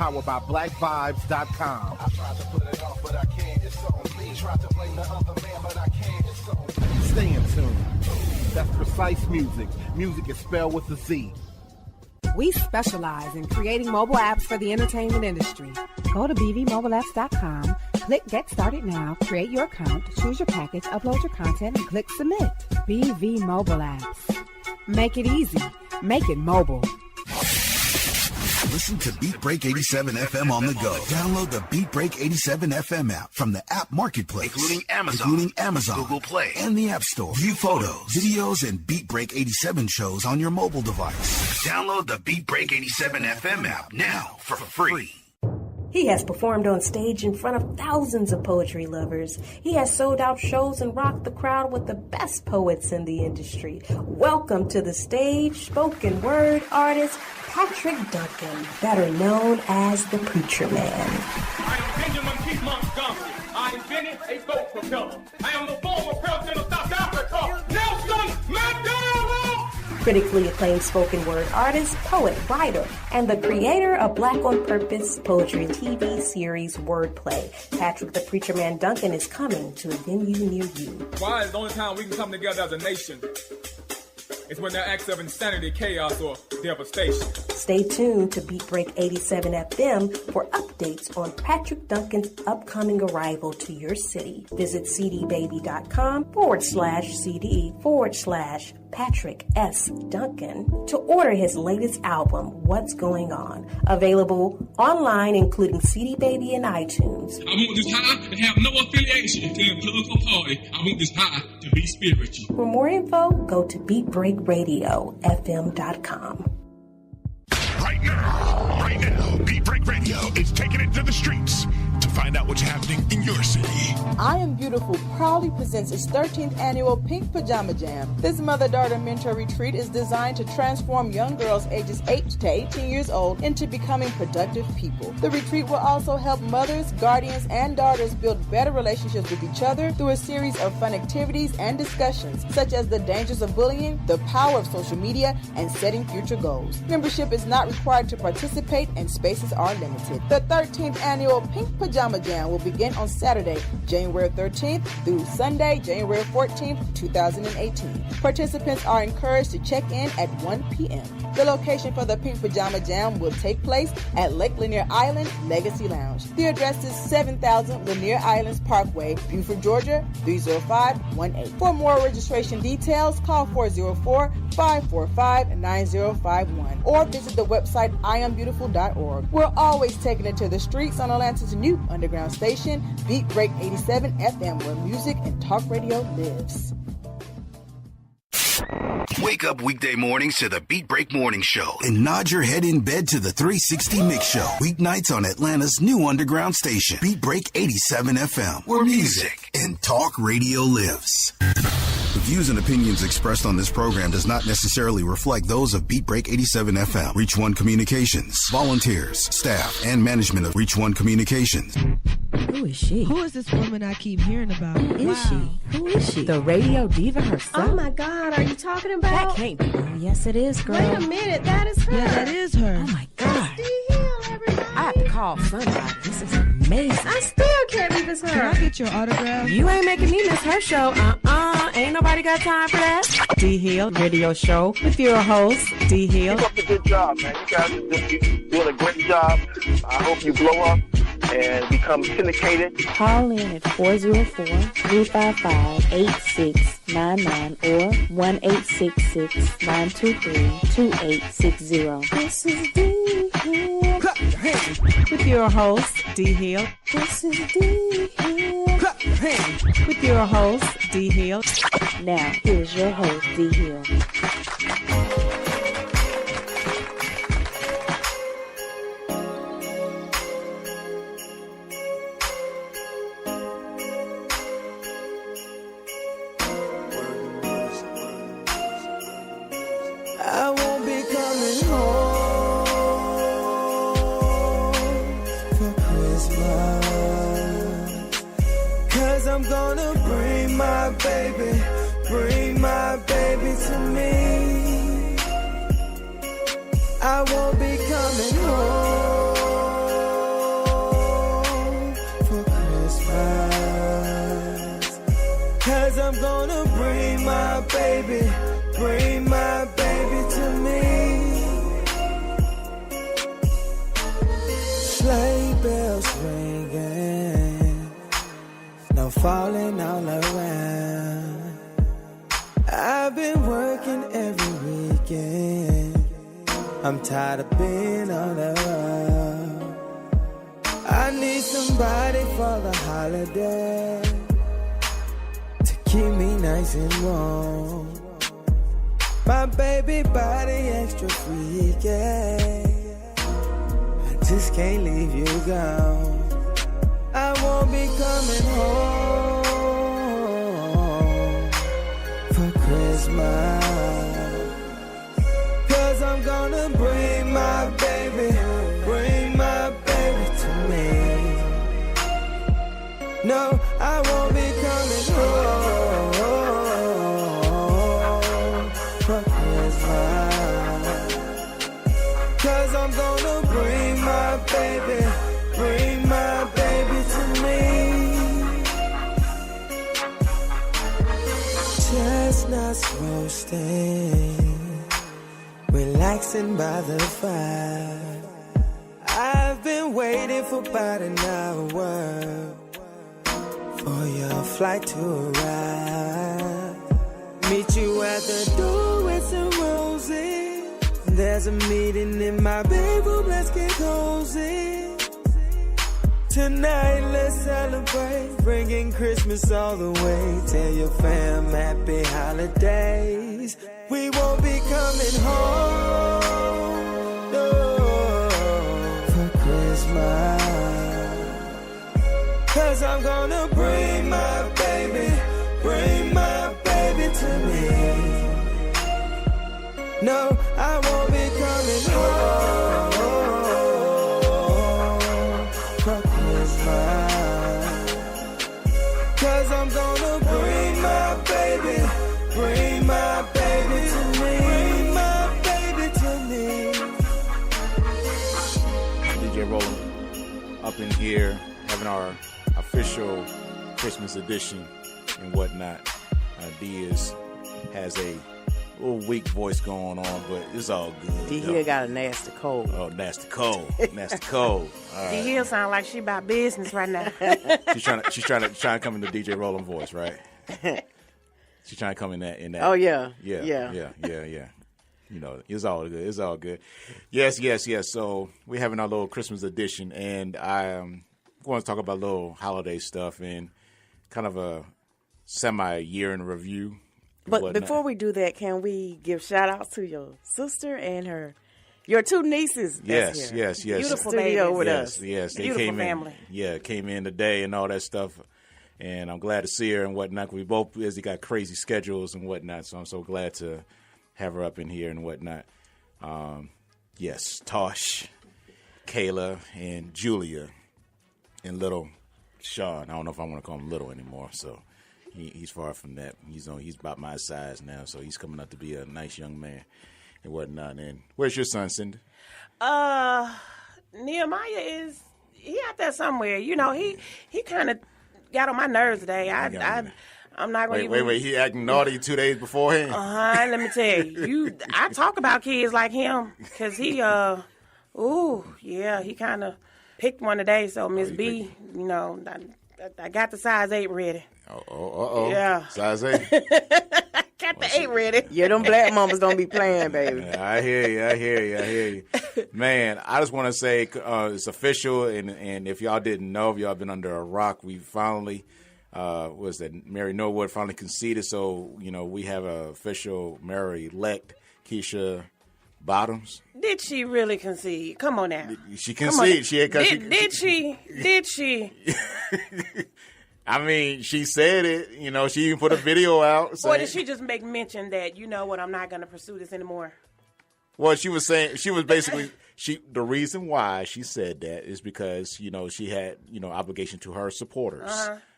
powered by BlackVibes.com. I tried to put it off, but I can't. It's on me. Tried to blame the other man, but I can't. It's on me. Stay in tune. That's Precise Music. Music is spelled with a Z. We specialize in creating mobile apps for the entertainment industry. Go to bvmobileapps.com, click Get Started Now, create your account, choose your package, upload your content, and click Submit. BV Mobile Apps. Make it easy. Make it mobile. Listen to Beat Break 87 FM on the go. Download the Beat Break 87 FM app from the app marketplace, including Amazon, Google Play, and the App Store. View photos, videos, and Beat Break 87 shows on your mobile device. Download the Beat Break 87 FM app now for free. He has performed on stage in front of thousands of poetry lovers. He has sold out shows and rocked the crowd with the best poets in the industry. Welcome to the stage, spoken word artist, Patrick Duncan, better known as the Preacher Man. I am Benjamin P. Montgomery. I invented a boat propeller. I am the former president of South Africa, Nelson Mandela! Critically acclaimed spoken word artist, poet, writer, and the creator of Black on Purpose poetry TV series Wordplay. Patrick the Preacher Man Duncan is coming to a venue near you. Why is the only time we can come together as a nation? It's when there are acts of insanity, chaos, or devastation. Stay tuned to Beat Break 87 FM for updates on Patrick Duncan's upcoming arrival to your city. Visit cdbaby.com/CD/Patrick S. Duncan to order his latest album, What's Going On. Available online, including CD Baby and iTunes. I want this high to have no affiliation to a political party. I want this high to be spiritual. For more info, go to BeatBreakRadioFM.com. Right now, Beat Break Radio is taking it to the streets to find out what's happening in your city. I Am Beautiful proudly presents its 13th annual Pink Pajama Jam. This mother-daughter mentor retreat is designed to transform young girls ages 8 to 18 years old into becoming productive people. The retreat will also help mothers, guardians, and daughters build better relationships with each other through a series of fun activities and discussions, such as the dangers of bullying, the power of social media, and setting future goals. Membership is not required to participate, and spaces are limited. The 13th annual Pink Pajama Jam will begin on Saturday, January 13th through Sunday, January 14th, 2018. Participants are encouraged to check in at 1 p.m. The location for the Pink Pajama Jam will take place at Lake Lanier Island Legacy Lounge. The address is 7000 Lanier Islands Parkway, Buford, Georgia, 30518. For more registration details, call 404-545-9051 or visit the website iambeautiful.org. We're always taking it to the streets on Atlanta's new underground station, Beat Break 87 FM, where music and talk radio lives. Wake up weekday mornings to the Beat Break Morning Show and nod your head in bed to the 360 Mix Show. Weeknights on Atlanta's new underground station, Beat Break 87 FM, where music and talk radio lives. The views and opinions expressed on this program does not necessarily reflect those of Beat Break 87 FM, Reach One Communications, volunteers, staff, and management of Reach One Communications. Who is she? Who is this woman I keep hearing about? Who is she? Who is she? The radio diva herself. Oh my God, are you talking about? That can't be her. Yes, it is, girl. Wait a minute, that is her. Yeah, that is her. Oh my God. Everybody. I have to call somebody. This is amazing. I still can't believe it's her. Can I get your autograph? You ain't making me miss her show. Ain't nobody got time for that. D Hill Radio Show with your host, D Hill. Keep up the good job, man. You guys are doing a great job. I hope you blow up and become syndicated. Call in at 404-355-8699 or 1-866-923-2860. This is D Hill. Clap your hands. With your host, D Hill. This is D Hill. Clap your hands. With your host, D Hill. Now, here's your host, D Hill. I won't be coming home for Christmas, 'cause I'm gonna bring my baby to me. I won't be coming home gonna bring my baby to me. Sleigh bells ringing, no falling all around. I've been working every weekend, I'm tired of being on the road. I need somebody for the holiday to keep me nice and warm. My baby body extra freaky, I just can't leave you gone. I won't be coming home for Christmas, 'cause I'm gonna bring my baby to me. No, I won't be coming home for Christmas, 'cause I'm gonna bring my baby to me. Chestnuts roasting, relaxing by the fire. I've been waiting for about an hour for your flight to arrive. Meet you at the door with some roses. There's a meeting in my bedroom, let's get cozy. Tonight let's celebrate, bringing Christmas all the way. Tell your fam happy holidays. We won't be coming home, no, for Christmas, 'cause I'm gonna bring my baby to me. No, I won't be coming home for Christmas, 'cause I'm gonna bring my baby to me. Bring my baby to me. DJ Roland up in here having our official Christmas edition and whatnot. Diaz has a little weak voice going on, but it's all good. D-Hill got a nasty cold. Oh, nasty cold. Nasty cold. All right. D-Hill sound like she about business right now. She's trying to come in the DJ Roland voice, right? She's trying to come in that. Oh, yeah. Yeah. You know, it's all good. It's all good. Yes. So we're having our little Christmas edition, and I want to talk about a little holiday stuff and kind of a semi-year in review. But before we do that, can we give shout-outs to your sister and your two nieces? Yes. Beautiful studio with us. Yes, they beautiful came family. Came in today and all that stuff. And I'm glad to see her and whatnot. We both busy, got crazy schedules and whatnot, so I'm so glad to have her up in here and whatnot. Yes, Tosh, Kayla, and Julia, and little Sean. I don't know if I want to call him little anymore, so he's far from that. He's about my size now, so he's coming up to be a nice young man and whatnot. And where's your son, Cindy? Nehemiah he out there somewhere. You know, he kind of got on my nerves today. I'm not going to Wait. He acting naughty 2 days beforehand? Let me tell you. I talk about kids like him because he kind of picked one today. So Miss B, you know, I got the size 8 ready. Yeah. Size 8? Got the 8 ready. Yeah, them black mamas don't be playing, baby. Yeah, I hear you. Man, I just want to say it's official, and if y'all didn't know, if y'all been under a rock, we finally, Mary Norwood finally conceded, so, you know, we have an official mayor-elect, Keisha Bottoms. Did she really concede? Come on now. She conceded. Did she? I mean, she said it. You know, she even put a video out. Or did she just make mention that, you know what, I'm not going to pursue this anymore? Well, she was basically, the reason why she said that is because, you know, she had, you know, obligation to her supporters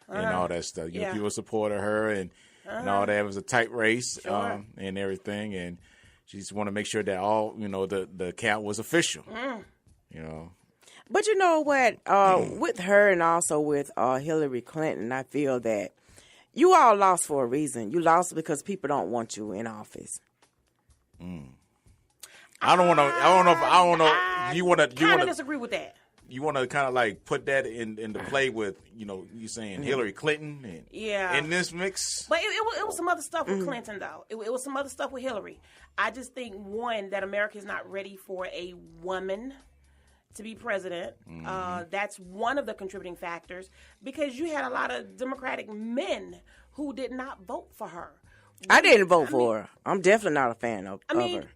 and all that stuff. You know, people supported her and all that. It was a tight race and everything. And she just want to make sure that all, you know, the count was official, you know. But you know what? With her and also with Hillary Clinton, I feel that, You all lost for a reason. You lost because people don't want you in office. I don't know. You want to disagree with that. You want to kind of like put that into play with, you saying Hillary Clinton and in this mix. But it was some other stuff with Clinton, though. It was some other stuff with Hillary. I just think, one, that America is not ready for a woman to be president. That's one of the contributing factors, because you had a lot of Democratic men who did not vote for her. I didn't vote for her. I'm definitely not a fan of her. When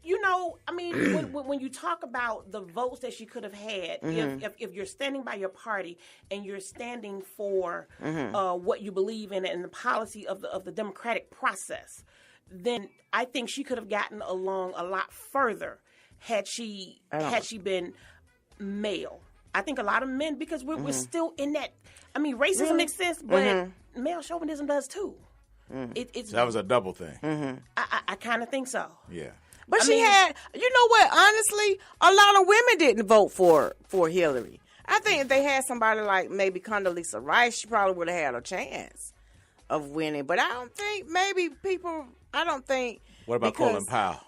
you talk about the votes that she could have had, if you're standing by your party and you're standing for what you believe in and the policy of the democratic process, then I think she could have gotten along a lot further had she been male. I think a lot of men, because we're still in that. I mean, racism exists, but male chauvinism does too. It's so that was a double thing. I kind of think so. Yeah. But she had, you know what, honestly, a lot of women didn't vote for Hillary. I think if they had somebody like maybe Condoleezza Rice, she probably would have had a chance of winning. But I don't think What about Colin Powell?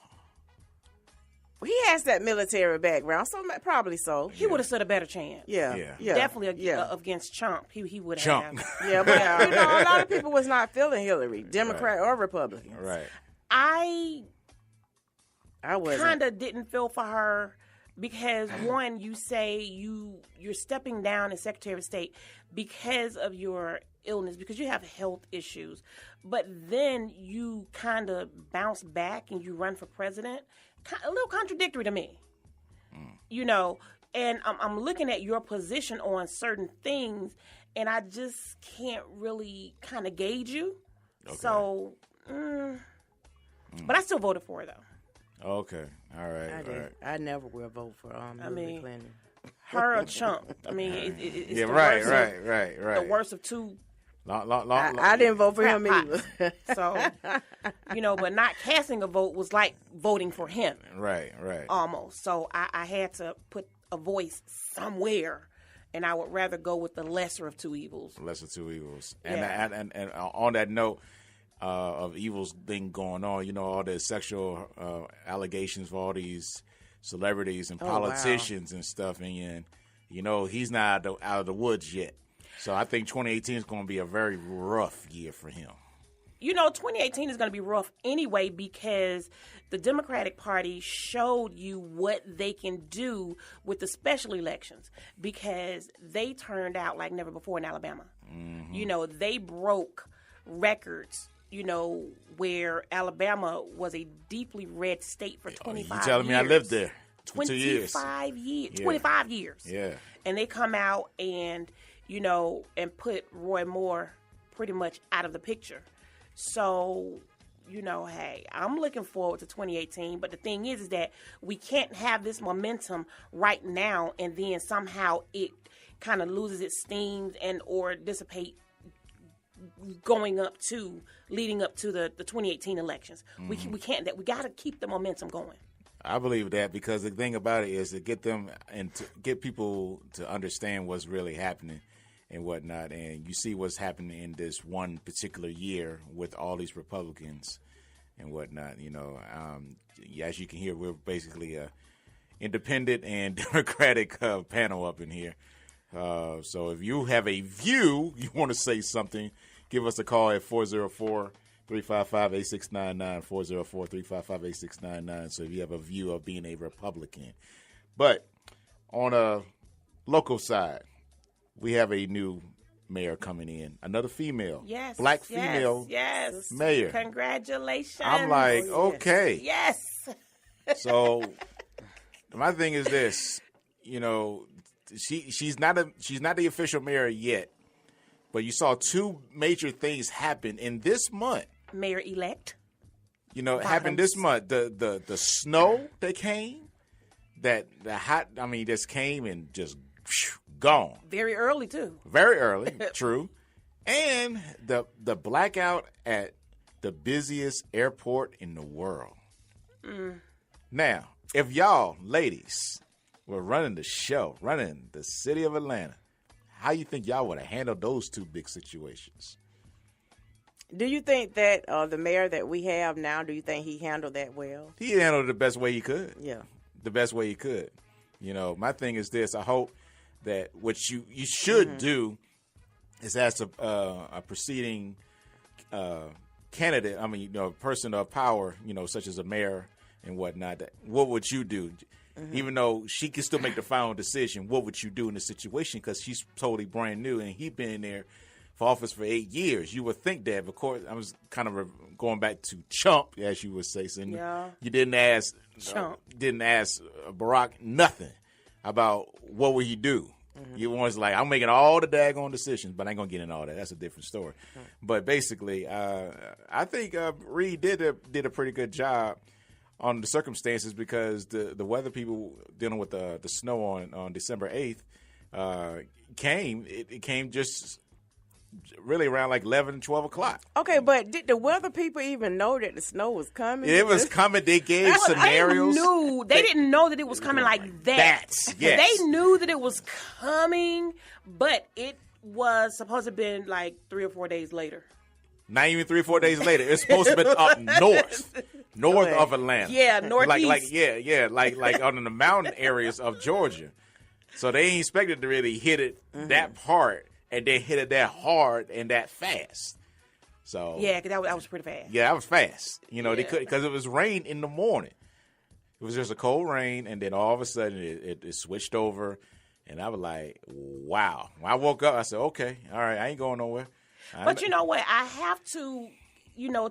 He has that military background, so probably so. He would have stood a better chance. Yeah. Definitely against Trump. He would have. Trump. Yeah, but a lot of people was not feeling Hillary, Democrat or Republican. Right. I wasn't. kind of didn't feel for her because, one, you say you're stepping down as Secretary of State because of your illness, because you have health issues, but then you kind of bounce back and you run for president. A little contradictory to me, and I'm looking at your position on certain things, and I just can't really kind of gauge you. Okay. So, but I still voted for her, though. Okay, all right. I never will vote for Hillary Clinton. Her a chump. I mean, it's the right. The worst of two. I didn't vote for him either. So, but not casting a vote was like voting for him. Right. Almost. So I had to put a voice somewhere, and I would rather go with the lesser of two evils. And on that note of evils thing going on, all the sexual allegations for all these celebrities and politicians and stuff, and he's not out of the woods yet. So I think 2018 is going to be a very rough year for him. 2018 is going to be rough anyway, because the Democratic Party showed you what they can do with the special elections, because they turned out like never before in Alabama. They broke records, where Alabama was a deeply red state for 25 years. You telling me I lived there for 2 years. 25 years. Yeah. And they come out and and put Roy Moore pretty much out of the picture. So, hey, I'm looking forward to 2018. But the thing is that we can't have this momentum right now and then somehow it kind of loses its steam and or dissipate leading up to the 2018 elections. We can't. We got to keep the momentum going. I believe that, because the thing about it is to get them and to get people to understand what's really happening and whatnot. And you see what's happening in this one particular year with all these Republicans and whatnot. As you can hear, we're basically a independent and Democratic panel up in here. So if you have a view, you want to say something, give us a call at 404-355-8699, 404-355-8699. So if you have a view of being a Republican. But on a local side, we have a new mayor coming in, another female, black female mayor. Congratulations! I'm like, okay, yes. So my thing is this, she's not the official mayor yet, but you saw two major things happen in this month. Mayor-elect. Happened this month. The snow that came, just came and just gone. Very early, too. Very early, true. And the blackout at the busiest airport in the world. Now, if y'all, ladies, were running the show, running the city of Atlanta, how you think y'all would have handled those two big situations? Do you think that the mayor that we have now, do you think he handled that well? He handled it the best way he could. Yeah. The best way he could. You know, my thing is this. I hope that what you should do is ask a preceding candidate, a person of power, such as a mayor and whatnot, what would you do? Even though she can still make the final decision, what would you do in this situation? Because she's totally brand new and he's been there for office for 8 years. You would think that. Of course, I was kind of going back to Chump, as you would say. So you didn't ask Barack nothing about what would he do. You was like, I'm making all the daggone decisions, but I ain't going to get into all that. That's a different story. But basically, I think Reed did a pretty good job on the circumstances because the weather people dealing with the snow on December 8th came just really around like 11 and 12 o'clock. Okay, but did the weather people even know that the snow was coming? It was coming. They gave scenarios. They didn't know that it was coming like that. Yes. They knew that it was coming, but it was supposed to have been like 3 or 4 days later. Not even 3 or 4 days later. It's supposed to have been up north of Atlanta. Yeah, northeast. Like on the mountain areas of Georgia. So they ain't expected to really hit it that part. And they hit it that hard and that fast. So yeah, because that was pretty fast. Yeah, that was fast. They couldn't because it was rain in the morning. It was just a cold rain, and then all of a sudden it switched over, and I was like, wow. When I woke up, I said, okay, all right, I ain't going nowhere. But you know what? I have to,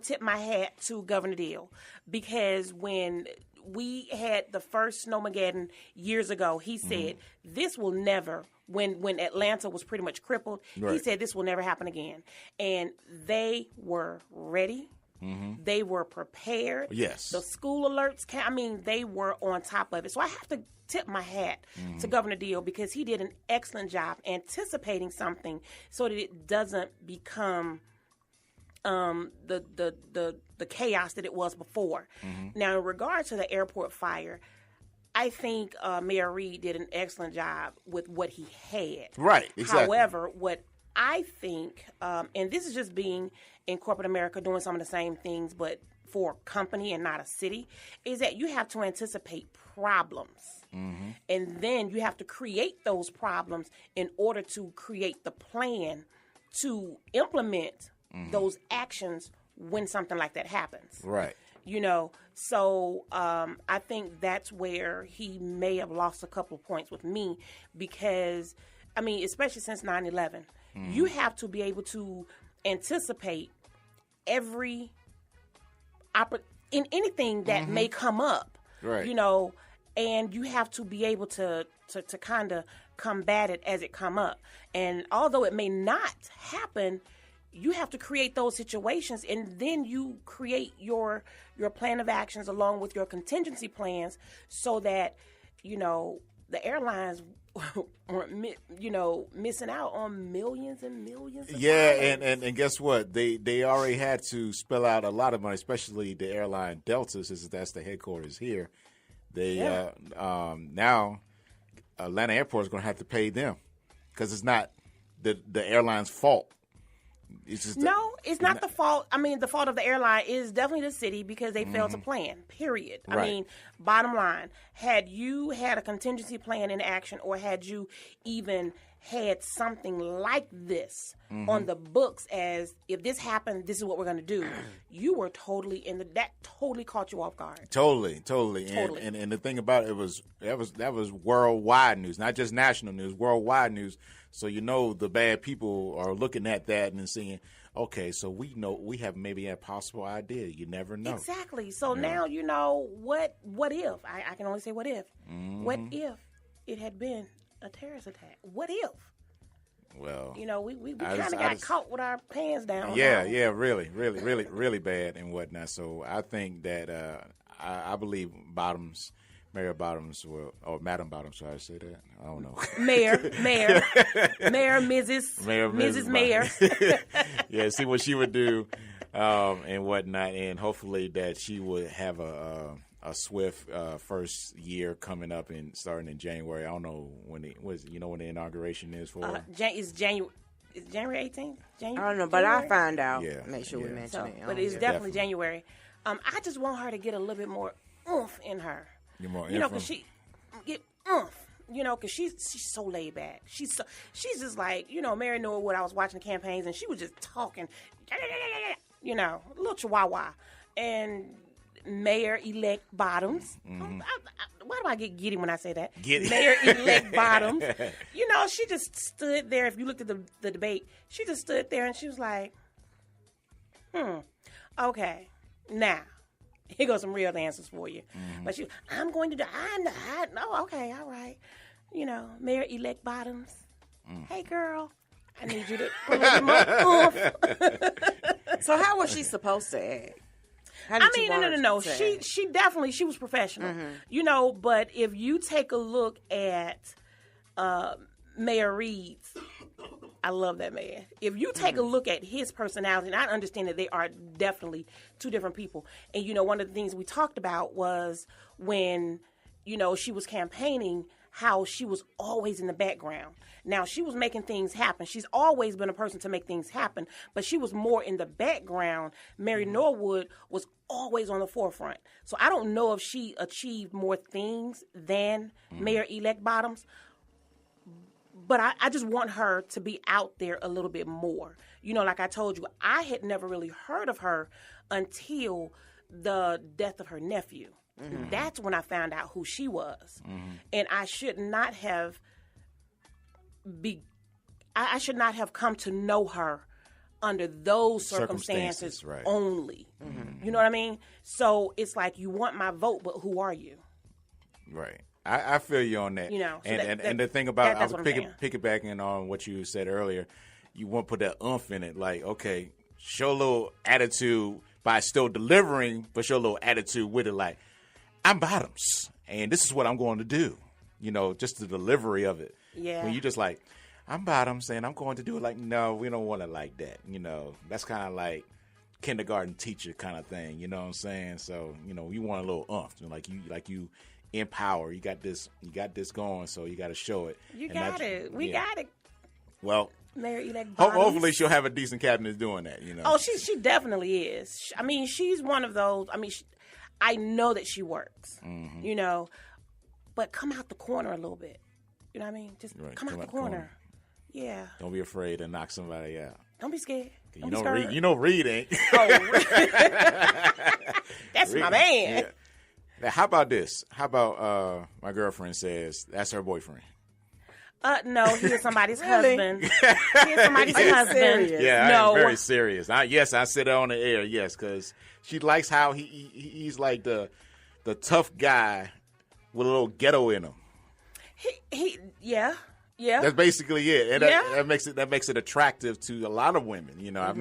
tip my hat to Governor Deal because when we had the first Snowmageddon years ago, he said this will never. When Atlanta was pretty much crippled, he said this will never happen again. And they were ready. They were prepared. Yes. The school alerts, they were on top of it. So I have to tip my hat to Governor Deal because he did an excellent job anticipating something so that it doesn't become the chaos that it was before. Now, in regard to the airport fire, I think Mayor Reed did an excellent job with what he had. Right, exactly. However, what I think, and this is just being in corporate America doing some of the same things, but for a company and not a city, is that you have to anticipate problems. And then you have to create those problems in order to create the plan to implement those actions when something like that happens. Right. So I think that's where he may have lost a couple of points with me because, especially since 9/11, you have to be able to anticipate every in anything that may come up, right? And you have to be able to kind of combat it as it come up. And although it may not happen, you have to create those situations, and then you create your plan of actions along with your contingency plans so that, the airlines weren't, missing out on millions and millions of dollars. And guess what? They already had to spell out a lot of money, especially the airline Delta, since that's the headquarters here. They now Atlanta Airport is going to have to pay them because it's not the airline's fault. It's just it's not the fault. The fault of the airline is definitely the city because they failed to plan, period. Right. Bottom line, had you had a contingency plan in action or had you even had something like this on the books as if this happened, this is what we're going to do, you were totally that totally caught you off guard. Totally. And the thing about it was that was worldwide news, not just national news, worldwide news. So the bad people are looking at that and saying, okay, so we know we have maybe a possible idea. You never know. Exactly. So now what if? I can only say what if. What if it had been a terrorist attack? What if? Well, we kind of got caught with our pants down. Yeah, really bad and whatnot. So I think that I believe Mayor Bottoms or Madam Bottoms, should I say that? I don't know. Mayor, Mrs. Mayor. Yeah, see what she would do and whatnot, and hopefully that she would have a swift first year coming up and starting in January. I don't know when when the inauguration is for. It's January. It's January 18th. I don't know, but I'll January? find out. Yeah. Make sure we Yeah. mention So, it. but it's definitely January. I just want her to get a little bit more oomph in her. Get more You know, info. because she get oomph. You know, because she's so laid back. She's just like, you know, Mary Norwood. I was watching the campaigns and she was just talking, you know, a little chihuahua. And Mayor-elect Bottoms. Mm-hmm. Why do I get giddy when I say that? Giddy. Mayor-elect Bottoms. You know, she just stood there. If you looked at the debate, she just stood there and she was like, okay, now. Here goes some real answers for you. Mm-hmm. But I'm going to do, I know, okay, all right. You know, Mayor-elect Bottoms. Hey, girl, I need you to put a little more oomph. So how was she supposed to act? How did I you mean, want her no. to act? She definitely, she was professional. You know, but if you take a look at Mayor Reed's, I love that man. If you take a look at his personality, and I understand that they are definitely two different people. And, you know, one of the things we talked about was when, you know, she was campaigning, how she was always in the background. Now, she was making things happen. She's always been a person to make things happen, but she was more in the background. Mary Norwood was always on the forefront. So I don't know if she achieved more things than Mayor-elect Bottoms, but I just want her to be out there a little bit more. You know, like I told you, I had never really heard of her until the death of her nephew. That's when I found out who she was. And I should not have I should not have come to know her under those circumstances right. only. You know what I mean? So it's like, you want my vote, but who are you? Right. I feel you on that. You know, so and the thing about, I that's was what I'm saying. piggybacking on what you said earlier, you want to put that oomph in it. Like, okay, show a little attitude by still delivering, but show a little attitude with it. Like, I'm Bottoms, and this is what I'm going to do. You know, just the delivery of it. Yeah. When you just like, I'm Bottoms, and I'm going to do it. Like, no, we don't want it like that. You know, that's kind of like kindergarten teacher kind of thing. You know what I'm saying? So, you know, you want a little oomph. Like you in power. You got this going, so you got to show it. You got it. We got it. Well, Mayor-elect Bottoms. hopefully she'll have a decent cabinet doing that, you know. Oh, she definitely is. I mean, she's one of those. I mean, I know that she works, you know, but come out the corner a little bit. You know what I mean? Just come out the corner. Yeah. Don't be afraid to knock somebody out. Don't be scared. You know Reed ain't. That's my man. Yeah. Now, how about this? How about my girlfriend says that's her boyfriend? No, he is somebody's husband. He is somebody's husband. Serious? Yeah, no. I'm very serious. Yes, I said it on the air. Yes, because she likes how he's like the tough guy with a little ghetto in him. Yeah. That's basically it, and Yeah. that makes it attractive to a lot of women. You know,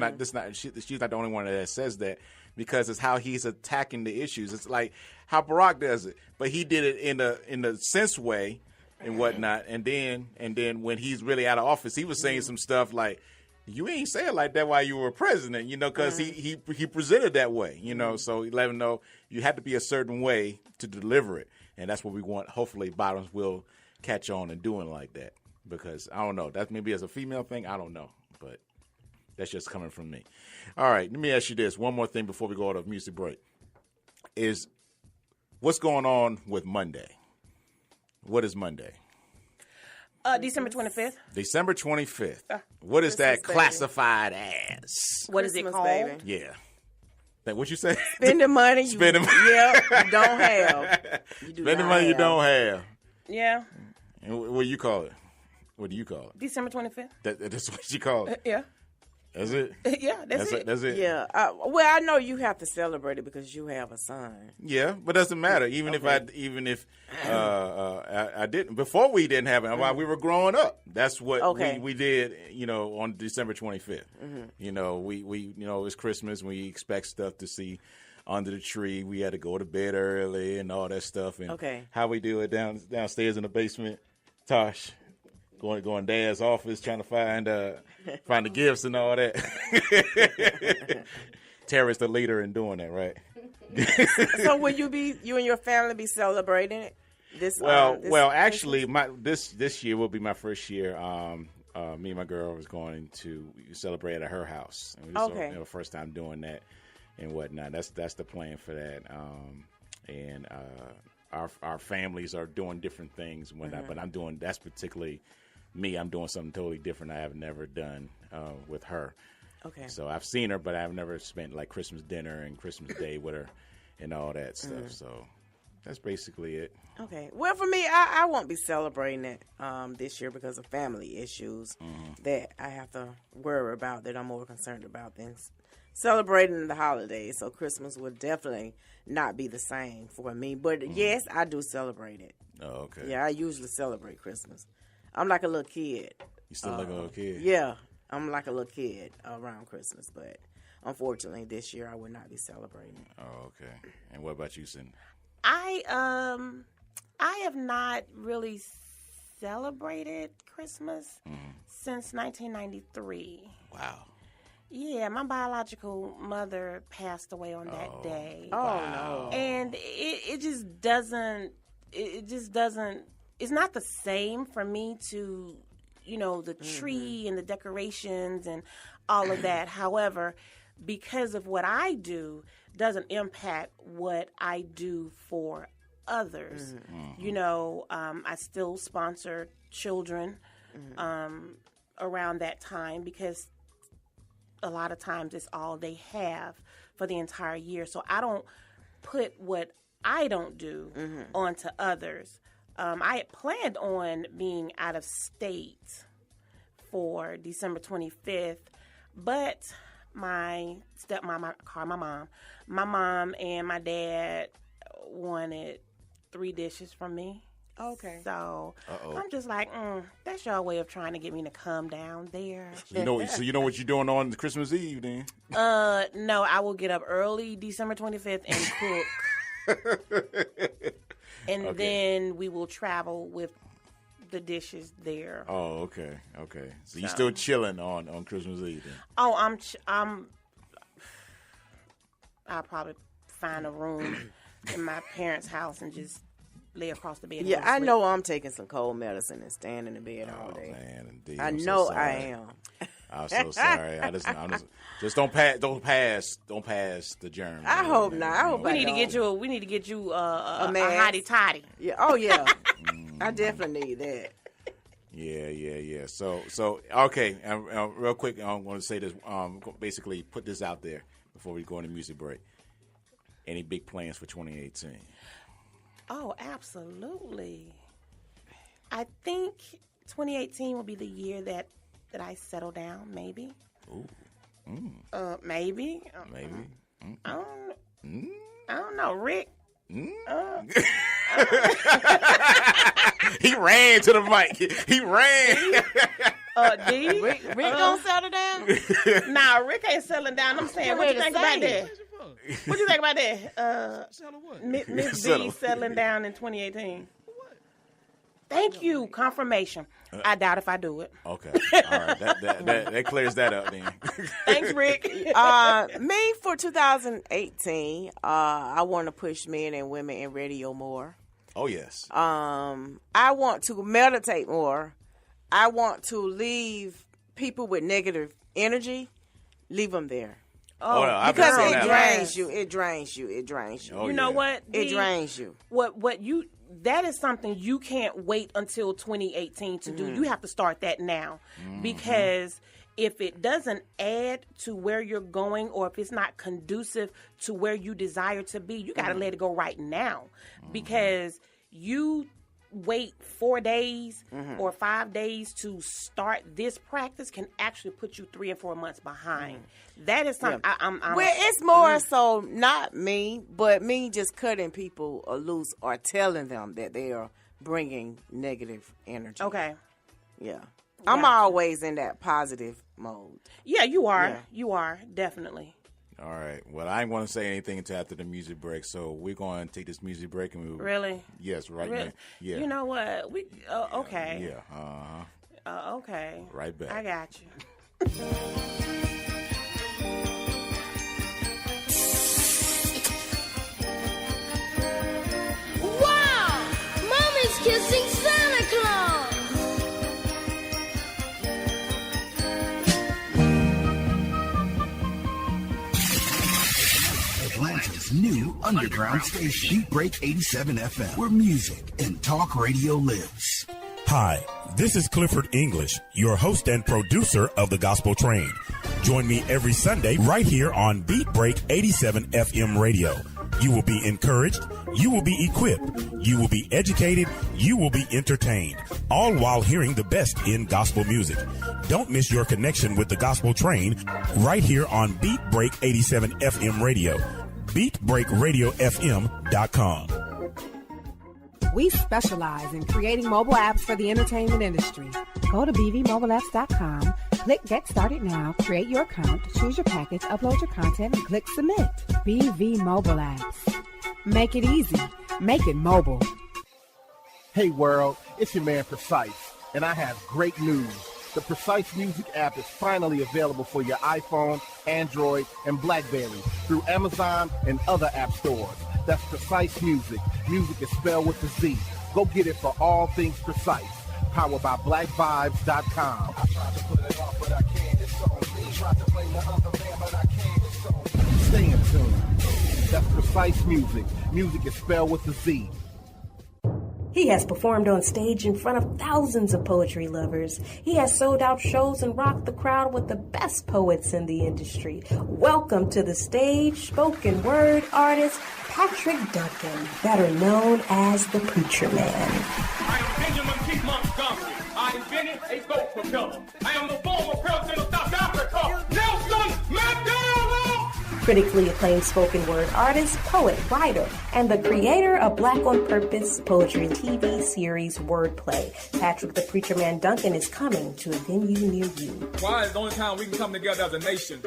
she's not the only one that says that, because it's how he's attacking the issues. It's like how Barack does it, but he did it in a sense way and whatnot. And then when he's really out of office, he was saying some stuff like, "You ain't say it like that while you were president," you know, because he presented that way, you know. So he let him know you had to be a certain way to deliver it, and that's what we want. Hopefully, Bottoms will catch on and doing like that, because I don't know, that maybe as a female thing, I don't know, but that's just coming from me. All right, let me ask you this one more thing before we go to music break. Is what's going on with Monday? What is Monday? December 25th. December 25th. What is that classified as? What is it Christmas, called? baby. Yeah. What you say? Spending money. Spending money. Yeah, you don't have. You do Spending not money you have. don't have. Yeah. And what do you call it? What do you call it? December 25th. That's what you call it. Yeah. That's it? Yeah, that's it. That's it? Yeah. Well, I know you have to celebrate it because you have a son. Yeah, but it doesn't matter. Even if I didn't, before we didn't have it, while we were growing up, that's what we did. You know, on December 25th. You know, we you know, it's Christmas. We expect stuff to see under the tree. We had to go to bed early and all that stuff. And how we do it downstairs in the basement, Tosh. Going Dad's office trying to find the gifts and all that. Tara's the leader in doing that, right? So will you and your family be celebrating it? Actually, this year will be my first year me and my girl was going to celebrate at her house. And it was first time doing that and whatnot. That's the plan for that. And our families are doing different things and whatnot. But that's particularly me. I'm doing something totally different I have never done with her. Okay. So I've seen her, but I've never spent like Christmas dinner and Christmas Day with her and all that stuff. So that's basically it. Okay. Well, for me, I won't be celebrating it this year because of family issues that I have to worry about, that I'm more concerned about than celebrating the holidays. So Christmas would definitely not be the same for me. But yes, I do celebrate it. Oh, okay. Yeah, I usually celebrate Christmas. I'm like a little kid. You still like a little kid? Yeah, I'm like a little kid around Christmas. But unfortunately, this year I will not be celebrating. Oh, okay. And what about you, Cindy? I have not really celebrated Christmas since 1993. Wow. Yeah, my biological mother passed away on that day. Oh, no. And it just doesn't, it's not the same for me to, the tree and the decorations and all of that. However, because of what I do, doesn't impact what I do for others. I still sponsor children around that time because a lot of times it's all they have for the entire year. So I don't put what I don't do onto others. I had planned on being out of state for December 25th, but my stepmom, my mom and my dad wanted 3 dishes from me. Okay. So I'm just like, that's your way of trying to get me to come down there. So you know what you're doing on Christmas Eve then? No, I will get up early December 25th and cook. And then we will travel with the dishes there. Oh, okay. So you're still chilling on Christmas Eve then? Oh, I'll probably find a room in my parents' house and just lay across the bed. Yeah, I know I'm taking some cold medicine and staying in the bed all day. Man, indeed. I I'm know so I sorry. am. I'm so sorry. Just don't pass the germ. I hope not. I hope we need to get you a hottie toddy. Yeah. Oh yeah. I definitely need that. Yeah. So okay. Real quick, I want to say this. Basically, put this out there before we go into music break. Any big plans for 2018? Oh, absolutely. I think 2018 will be the year that I settle down, maybe. Ooh. Maybe. Maybe. I don't know, Rick. He ran to the mic. He ran. D? Rick gonna settle down? Nah, Rick ain't settling down. I'm saying, what you think about that? What you think about that? Settle what? Miss D settling down in 2018. Thank you. Confirmation. I doubt if I do it. Okay. All right. That clears that up then. Thanks, Rick. Me for 2018, I want to push men and women in radio more. Oh, yes. I want to meditate more. I want to leave people with negative energy, leave them there. Oh, because it drains you. It drains you. It drains you. Oh, you know what? It drains you. That is something you can't wait until 2018 to do. You have to start that now. Because if it doesn't add to where you're going, or if it's not conducive to where you desire to be, you got to let it go right now. Because you wait 4 days or 5 days to start this practice can actually put you 3 and 4 months behind. That is something well, it's more so not me, but me just cutting people loose or telling them that they are bringing negative energy. Okay. Yeah. I'm always in that positive mode. Yeah, you are. Yeah. You are, definitely. All right. Well, I ain't want to say anything until after the music break, so we're going to take this music break and we'll... Really? Yes, right really? now. Yeah. You know what? Okay. Yeah. Okay. Right back. I got you. Wow! Mommy's kissing Santa Claus! underground station. Beat Break 87 FM, where music and talk radio lives. Hi, this is Clifford English, your host and producer of The Gospel Train. Join me every Sunday right here on Beat Break 87 FM radio. You will be encouraged, you will be equipped, you will be educated, you will be entertained, all while hearing the best in gospel music. Don't miss your connection with The Gospel Train right here on Beat Break 87 FM radio. BeatBreakRadioFM.com. We specialize in creating mobile apps for the entertainment industry. Go to bvmobileapps.com, click Get Started Now, create your account, choose your package, upload your content, and click Submit. BV Mobile Apps. Make it easy. Make it mobile. Hey world, it's your man Precise, and I have great news. The Precise Music app is finally available for your iPhone, Android, and BlackBerry through Amazon and other app stores. That's Precise Music. Music is spelled with a Z. Go get it for all things Precise. Powered by BlackVibes.com. Stay in tune. That's Precise Music. Music is spelled with a Z. He has performed on stage in front of thousands of poetry lovers. He has sold out shows and rocked the crowd with the best poets in the industry. Welcome to the stage, spoken word artist, Patrick Duncan, better known as the Preacher Man. I am Benjamin P. Montgomery. I invented a goat propeller. I am the former president of South Africa, Nelson Mandela! Critically acclaimed spoken word artist, poet, writer, and the creator of Black on Purpose poetry TV series Wordplay. Patrick the Preacher Man Duncan is coming to a venue near you. Why is the only time we can come together as a nation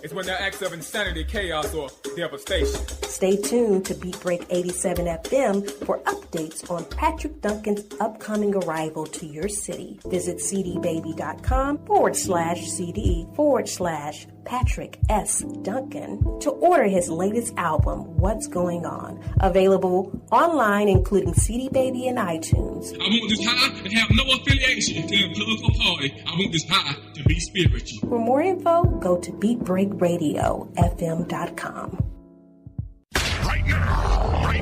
is when there are acts of insanity, chaos, or devastation. Stay tuned to Beat Break 87 FM for updates on Patrick Duncan's upcoming arrival to your city. Visit cdbaby.com/CD/Patrick S. Duncan to order his latest album, What's Going On. Available online, including CD Baby and iTunes. I want this high to have no affiliation to a political party. I want this high to be spiritual. For more info, go to BeatBreakRadioFM.com. Right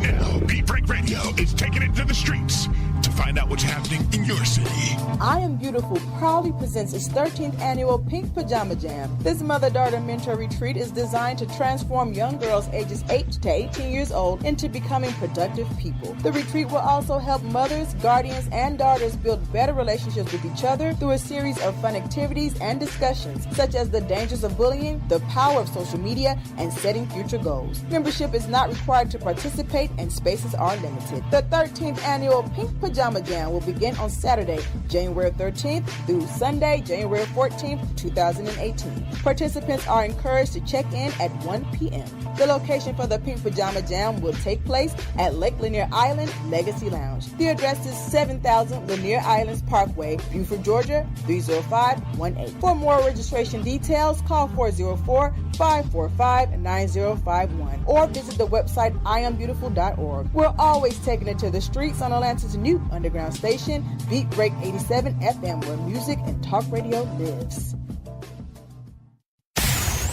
now, Beat Break Radio is taking it to the streets to find out what's happening in your city. I Am Beautiful proudly presents its 13th annual Pink Pajama Jam. This mother-daughter mentor retreat is designed to transform young girls ages 8 to 18 years old into becoming productive people. The retreat will also help mothers, guardians, and daughters build better relationships with each other through a series of fun activities and discussions, such as the dangers of bullying, the power of social media, and setting future goals. Membership is not required to participate, and spaces are limited. The 13th annual Pink Pajama Jam will begin on Saturday, January 13th through Sunday, January 14th, 2018. Participants are encouraged to check in at 1 p.m. The location for the Pink Pajama Jam will take place at Lake Lanier Island Legacy Lounge. The address is 7000 Lanier Islands Parkway, Buford, Georgia, 30518. For more registration details, call 404-545-9051 or visit the website iambeautiful.org. We're always taking it to the streets on Atlanta's new underground station, Beat Break 87 FM, where music and talk radio lives.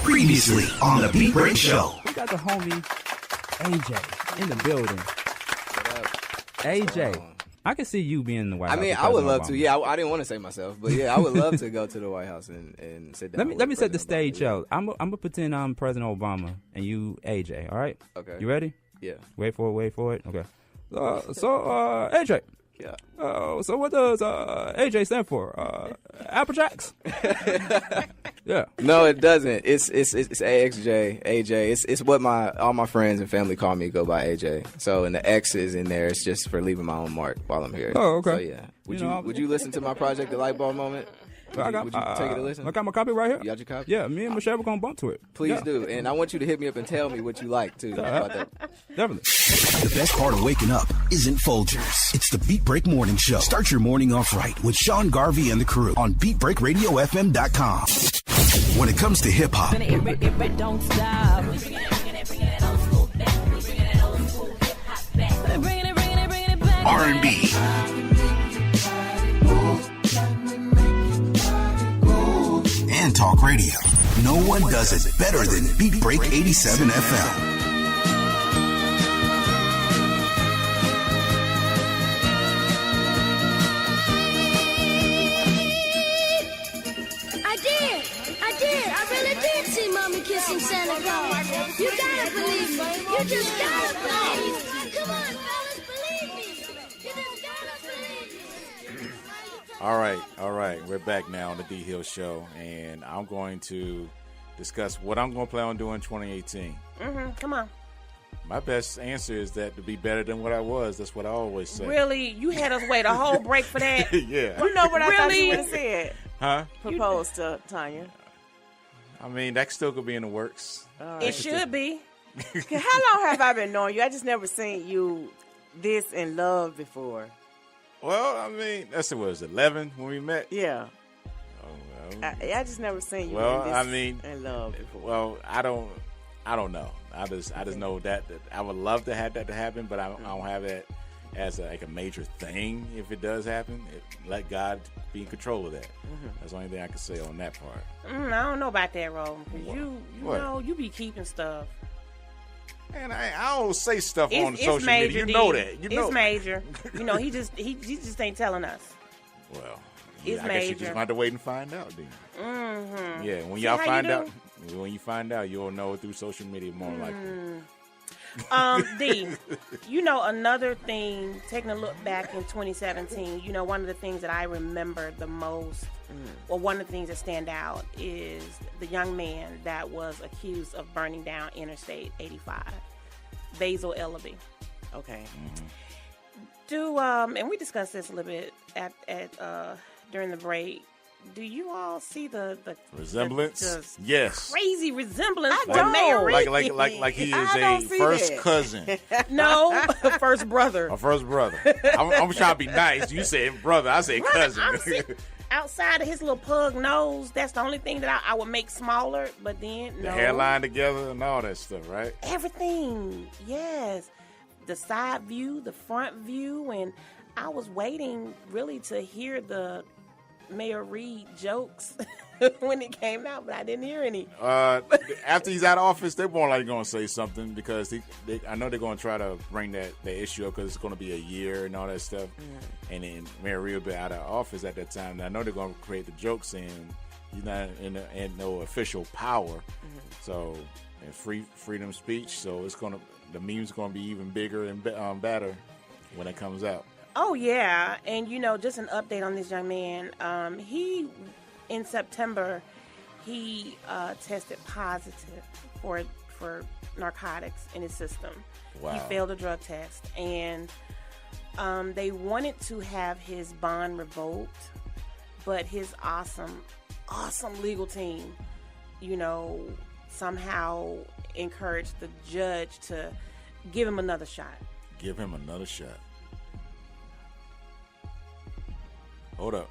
Previously on the Beat Break Show. We got the homie AJ in the building. AJ, I can see you being in the White House. I mean, I would love to. Yeah, I didn't want to say myself, but yeah, I would love to go to the White House and sit down. Let me set the stage out. I'm gonna pretend I'm President Obama and you AJ. All right? Okay. You ready? Yeah. Wait for it. Okay. AJ. Yeah. So what does AJ stand for? Apple Jacks? Yeah. No, it doesn't. It's AXJ, AJ. It's what all my friends and family call me. Go by AJ. So and the X is in there. It's just for leaving my own mark while I'm here. Oh, okay. So yeah. Would you listen to my project, The Lightbulb Moment? Would you take it a listen? I got my copy right here. You got your copy? Yeah, me and Michelle were going to bump to it. Please do. And I want you to hit me up and tell me what you like, too. About that. Definitely. The best part of waking up isn't Folgers. It's the Beat Break Morning Show. Start your morning off right with Sean Garvey and the crew on BeatBreakRadioFM.com. When it comes to hip-hop, Don't stop. R&B, and talk radio, no one does it better than Beat Break 87 FM. You just gotta believe. Come on, fellas, believe me. You just gotta believe me. All right. We're back now on the D Hill Show, and I'm going to discuss what I'm going to plan on doing in 2018. Come on. My best answer is that to be better than what I was. That's what I always say. Really? You had us wait a whole break for that? Yeah. You know what I thought you Really? would have said? Huh? Propose to Tanya. I mean, that still could be in the works. It should be. How long have I been knowing you? I just never seen you this in love before. Well, I mean, that's what was 11 when we met. Yeah. Oh, well. I just never seen you Well, in this I mean, in love before. Well, I don't know. I just know that I would love to have that to happen, but I don't have that as a major thing. If it does happen, let God be in control of that. That's the only thing I can say on that part. I don't know about that, Ro. Because you What? know, you be keeping stuff. And I don't say stuff on It's social major, media. You D. know that. You know. It's major. You know, he just ain't telling us. Well, It's I guess you major. just have to wait and find out then. Mm-hmm. Yeah, when See y'all how you find do? out, when you find out, you'll know through social media more likely. D, you know, another thing, taking a look back in 2017, you know, one of the things that I remember the most, or one of the things that stand out, is the young man that was accused of burning down Interstate 85, Basil Ellaby. Okay. And we discussed this a little bit at during the break. Do you all see the Resemblance? Yes. crazy resemblance I to don't. Mayor Reed? Like he is I don't a see first that. cousin. No, first brother. A first brother. I'm trying to be nice. You said brother. I said cousin. I'm sitting outside of his little pug nose. That's the only thing that I would make smaller. But then The no. hairline together and all that stuff, right? Everything. Yes. The side view, the front view, and I was waiting really to hear the Mayor Reed jokes when it came out, but I didn't hear any. After he's out of office, they're more likely going to say something because I know they're going to try to bring that issue up because it's going to be a year and all that stuff. And then Mayor Reed will be out of office at that time. And I know they're going to create the jokes saying he's not in no official power. So, and freedom of speech. So the meme's going to be even bigger and better when it comes out. Oh, yeah. And, you know, just an update on this young man. In September, he tested positive for narcotics in his system. Wow. He failed a drug test. And they wanted to have his bond revoked, but his awesome legal team, you know, somehow encouraged the judge to give him another shot. Give him another shot. Hold up.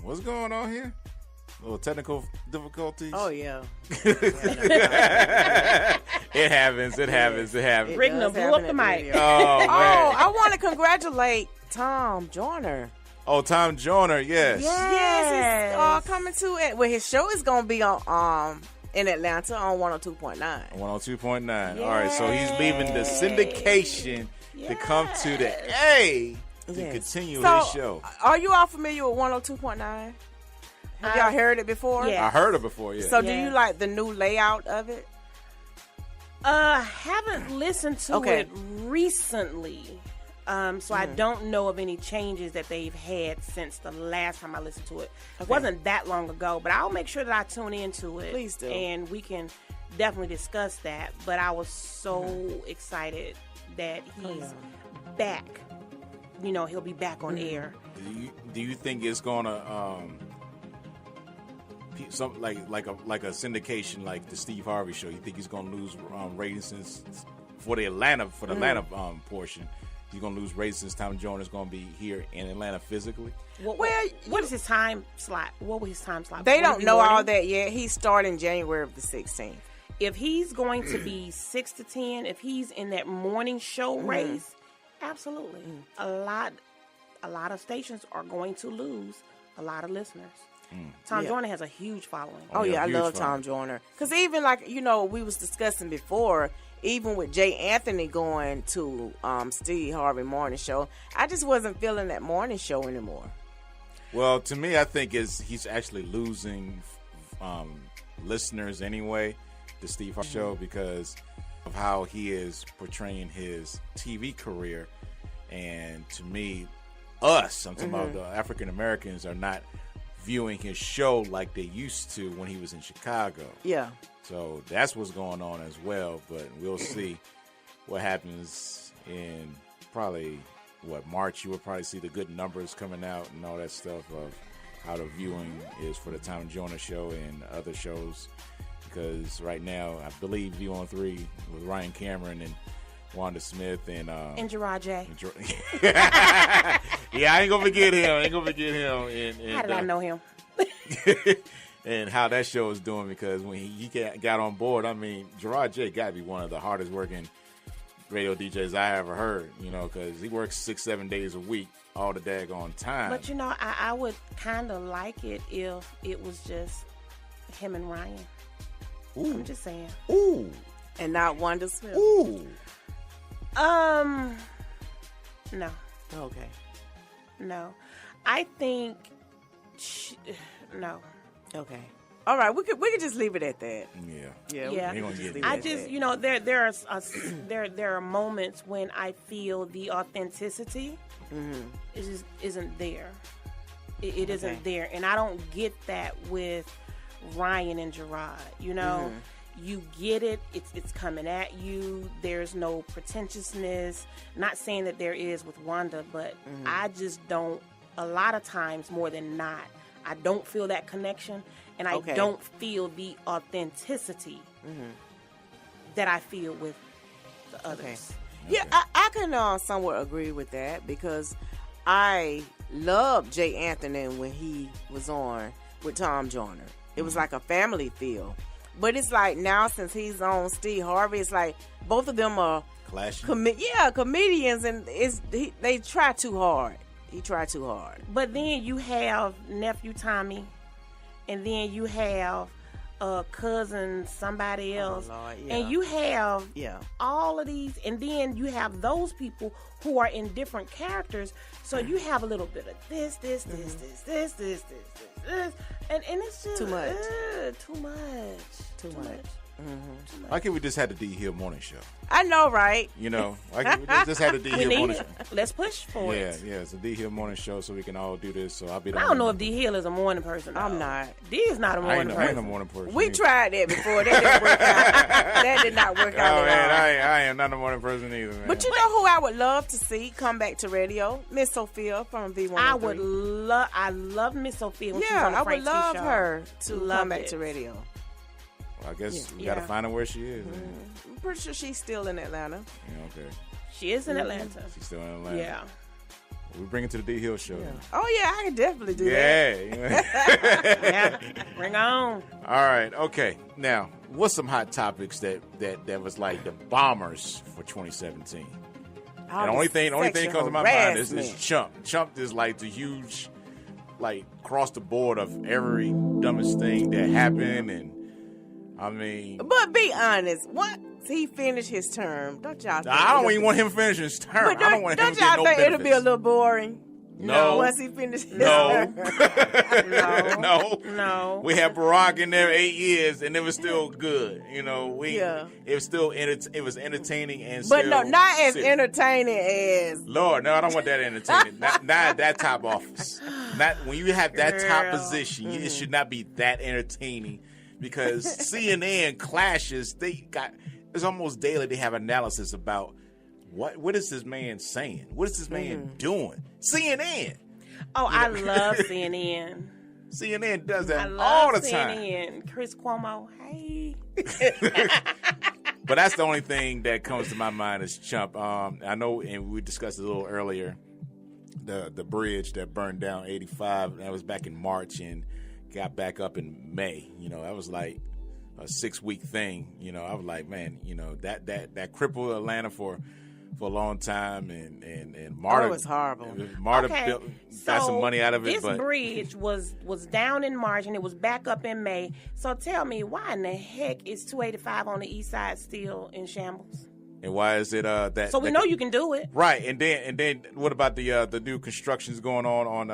What's going on here? A little technical difficulties? Oh, yeah. It happens. Rick done blew up the mic. Oh, man. I want to congratulate Tom Joyner. Oh, Tom Joyner, yes. Yes. He's coming to it. Well, his show is going to be on in Atlanta on 102.9. 102.9. All right, so he's leaving the syndication to come to the A to continue his show. Are you all familiar with 102.9? Have y'all heard it before? Yeah. I heard it before, yeah. So do you like the new layout of it? Haven't listened to it recently. So I don't know of any changes that they've had since the last time I listened to it. It wasn't that long ago, but I'll make sure that I tune into it. Please do. And we can definitely discuss that. But I was so excited that he's back. You know, he'll be back on air. Do you think it's gonna something like a syndication like the Steve Harvey show? You think he's gonna lose ratings for the Atlanta portion? He's gonna lose ratings since Tom Joyner's gonna be here in Atlanta physically. What is his time slot? What was his time slot? They don't know all that yet. He's starting January of the 16th. If he's going to be 6 to 10, if he's in that morning show race, absolutely. A lot of stations are going to lose a lot of listeners. Tom Joyner has a huge following. Oh, yeah, I love Tom Joyner. Because even like, you know, we was discussing before, even with Jay Anthony going to Steve Harvey morning show, I just wasn't feeling that morning show anymore. Well, to me, I think he's actually losing listeners anyway the Steve Harvey Show because of how he is portraying his TV career. And to me, I'm talking about the African Americans, are not viewing his show like they used to when he was in Chicago. Yeah. So that's what's going on as well. But we'll see what happens in probably, March. You will probably see the good numbers coming out and all that stuff of how the viewing is for the Tom Joyner Show and other shows. Because right now, I believe View on 3 with Ryan Cameron and Wanda Smith and Gerard J. Yeah, I ain't gonna forget him. And, how did I know him? And how that show is doing, because when he got on board, I mean, Gerard J. got to be one of the hardest working radio DJs I ever heard, because he works 6-7 days a week, all the daggone time. But, I would kind of like it if it was just him and Ryan. Ooh. I'm just saying. Ooh. And not Wanda Smith. Ooh. No. Okay. No. I think no. Okay. All right, we could just leave it at that. Yeah. Yeah. I just, there are moments when I feel the authenticity isn't there. It isn't there, and I don't get that with Ryan and Gerard. You get it. It's coming at you. There's no pretentiousness. Not saying that there is with Wanda, but I just don't. A lot of times, more than not, I don't feel that connection, and I don't feel the authenticity that I feel with the others. Yeah, I can somewhat agree with that, because I loved Jay Anthony when he was on with Tom Joyner. It was like a family feel. But it's like now, since he's on Steve Harvey, it's like both of them are comedians, and they try too hard. He tried too hard. But then you have Nephew Tommy, and then you have cousin somebody else, Lord, yeah. and you have all of these, and then you have those people who are in different characters. So you have a little bit of this, and it's just too much. Too much. Why can't we just have the D Hill Morning Show? I know, right? Why can't we just have the D Hill Morning Show? Let's push for it. Yeah, it's a D Hill Morning Show, so we can all do this. So I'll be. I don't know if D Hill is a morning person. I'm not. D is not a morning person. I ain't a morning person. We tried that before. That didn't work out. That did not work out. Oh man, I am not a morning person either, man. But you know who I would love to see come back to radio? Miss Sophia from V103. I love Miss Sophia. When she was on the I Frank would love T show. her to come back to radio. I guess we got to find out where she is. I'm pretty sure she's still in Atlanta. Yeah, okay. She is in Atlanta. She's still in Atlanta. Yeah. We bring it to the D Hill Show. Yeah. Oh, yeah, I can definitely do that. Yeah. Bring on. All right. Okay. Now, what's some hot topics that was like the bombers for 2017? And the only thing that comes to my mind is Chump. Chump is like the huge, like, across the board of every dumbest thing that happened, and I mean, but be honest. Once he finished his term, don't y'all think I don't even want him to finish his term. I don't want him to get no y'all think benefits. it'll be a little boring? No. Once he finished his term. No. We had Barack in there 8 years, and it was still good. It was still it was entertaining and but still not as serious. Entertaining as Lord. No, I don't want that entertaining. not at that top office. Not when you have that top position. It should not be that entertaining. Because CNN clashes, it's almost daily they have analysis about what is this man saying? What is this man doing? CNN. Oh, I love CNN. CNN does that I all love the time. CNN. Chris Cuomo, hey. But that's the only thing that comes to my mind is Chump. I know, and we discussed it a little earlier, the bridge that burned down 85. That was back in March, and got back up in May. That was like a 6-week thing. I was like, man, that crippled Atlanta for a long time, and Marta was horrible. Marta got some money out of it. This bridge was down in March, and it was back up in May. So tell me, why in the heck is 285 on the east side still in shambles? And why is it that? So we know you can do it, right? And then what about the new constructions going on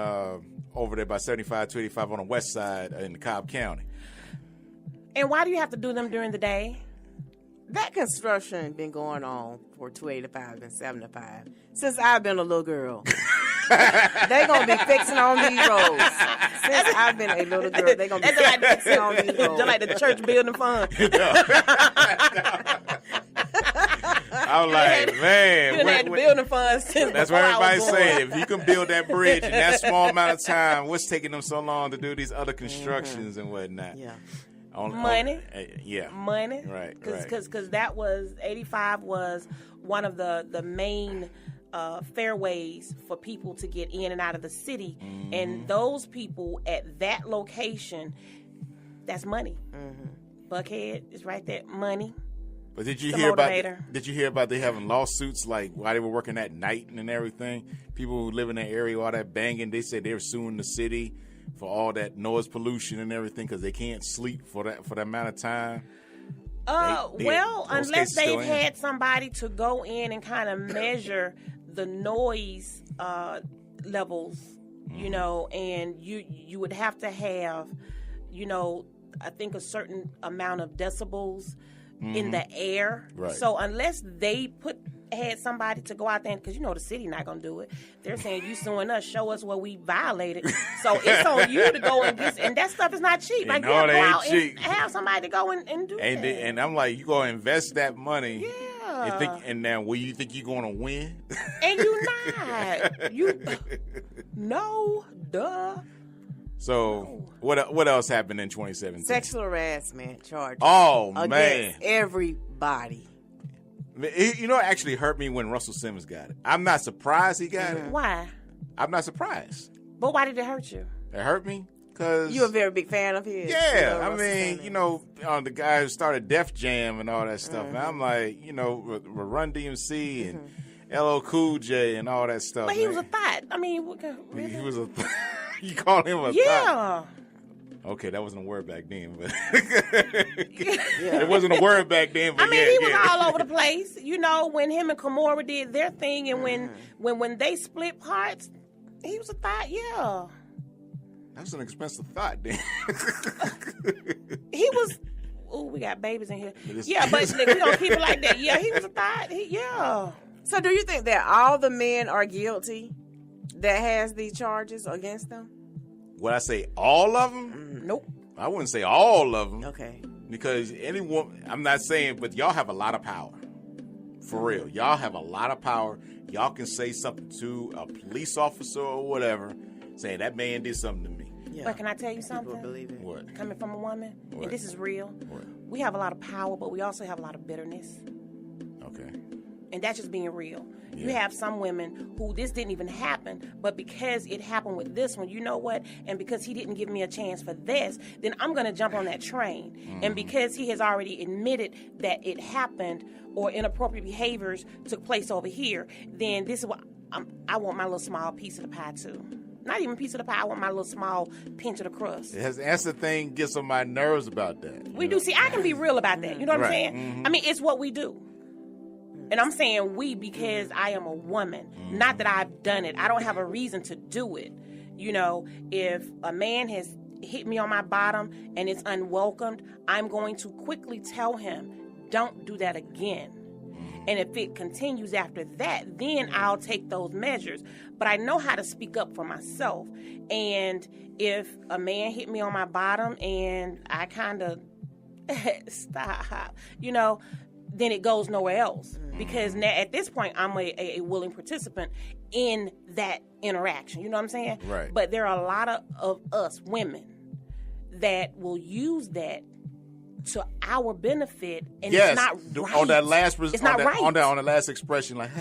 over there by 75 285 on the west side in Cobb County? And why do you have to do them during the day? That construction been going on for 285 and 75 since I've been a little girl. They gonna be fixing on these roads. Since I've been a little girl, they gonna be fixing on these roads. Just like the church building fund. I'm like, man. You done had the building funds since That's what everybody's saying. If you can build that bridge in that small amount of time, what's taking them so long to do these other constructions and whatnot? Yeah. Money. Yeah. Money. Right. Because that was 85 was one of the main fairways for people to get in and out of the city, and those people at that location, that's money. Buckhead is right there, money. But did you The hear about? motivator. Did you hear about they having lawsuits like while they were working at night and everything? People who live in that area, all that banging, they said they were suing the city for all that noise pollution and everything because they can't sleep for that amount of time. Unless they've had somebody to go in and kind of measure the noise levels, you know, and you would have to have, you know, I think a certain amount of decibels in the air. Right. So unless they had somebody to go out there, because you know the city not gonna do it. They're saying you suing us, show us what we violated. So it's on you to go and get, and that stuff is not cheap. Like you have to go out and have somebody to go and do that. And I'm like, you gonna invest that money? Yeah. And now, will you think you're gonna win? And you not. No, duh. So what else happened in 2017? Sexual harassment charges. Oh, against man. everybody. You know, it actually hurt me when Russell Simmons got it. I'm not surprised he got it. Why? I'm not surprised. But why did it hurt you? It hurt me because You a very big fan of his. Yeah, I mean, you know, the guy who started Def Jam and all that stuff. And I'm like, you know, Run DMC and LL Cool J and all that stuff. But he was a thought. I mean, really? He was a. You call him a thought? Okay, that wasn't a word back then, but it wasn't a word back then. But I mean, he was all over the place. You know, when him and Kimora did their thing, and when they split parts, he was a thought. Yeah, that's an expensive thought, then. He was. Oh, we got babies in here. Yeah, but we don't keep it like that. Yeah, he was a thought. Yeah. So, do you think that all the men are guilty that has these charges against them? Would I say all of them? Nope. I wouldn't say all of them. Okay. Because any woman, I'm not saying, but y'all have a lot of power. For real. Y'all have a lot of power. Y'all can say something to a police officer or whatever, saying that man did something to me. Yeah. But can I tell you something? People believe it. What? Coming from a woman, What? and this is real. What? We have a lot of power, but we also have a lot of bitterness. Okay. And that's just being real. Yeah. You have some women who this didn't even happen, but because it happened with this one, you know what? And because he didn't give me a chance for this, then I'm going to jump on that train. And because he has already admitted that it happened or inappropriate behaviors took place over here, then this is what I want my little small piece of the pie too. Not even a piece of the pie. I want my little small pinch of the crust. That's the thing gets on my nerves about that. We do. See, I can be real about that. You know what I'm saying? Mm-hmm. I mean, it's what we do. And I'm saying we because I am a woman. Not that I've done it. I don't have a reason to do it. You know, if a man has hit me on my bottom and it's unwelcomed, I'm going to quickly tell him, don't do that again. And if it continues after that, then I'll take those measures. But I know how to speak up for myself. And if a man hit me on my bottom and I kind of stop, you know, then it goes nowhere else. Because now at this point, I'm a willing participant in that interaction. You know what I'm saying? Right. But there are a lot of us women that will use that to our benefit, and yes, it's not right. On that last, it's not right. On the last expression, like,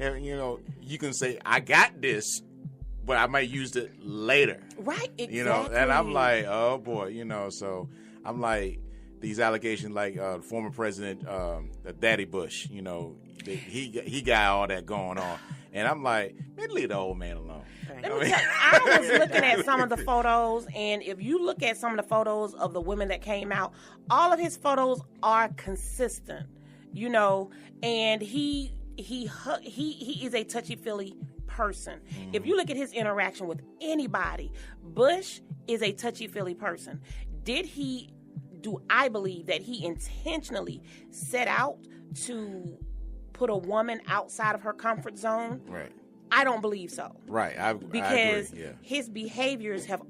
and, you know, you can say, I got this, but I might use it later. Right, exactly. You know, and I'm like, oh, boy, you know, so I'm like, these allegations, like former president, Daddy Bush, you know, he got all that going on. And I'm like, man, leave the old man alone. I was looking at some of the photos, and if you look at some of the photos of the women that came out, all of his photos are consistent, you know, and he is a touchy-feely person. If you look at his interaction with anybody, Bush is a touchy-feely person. Did he do I believe that he intentionally set out to put a woman outside of her comfort zone? Right. I don't believe so. Right. Because I agree. Yeah. his behaviors have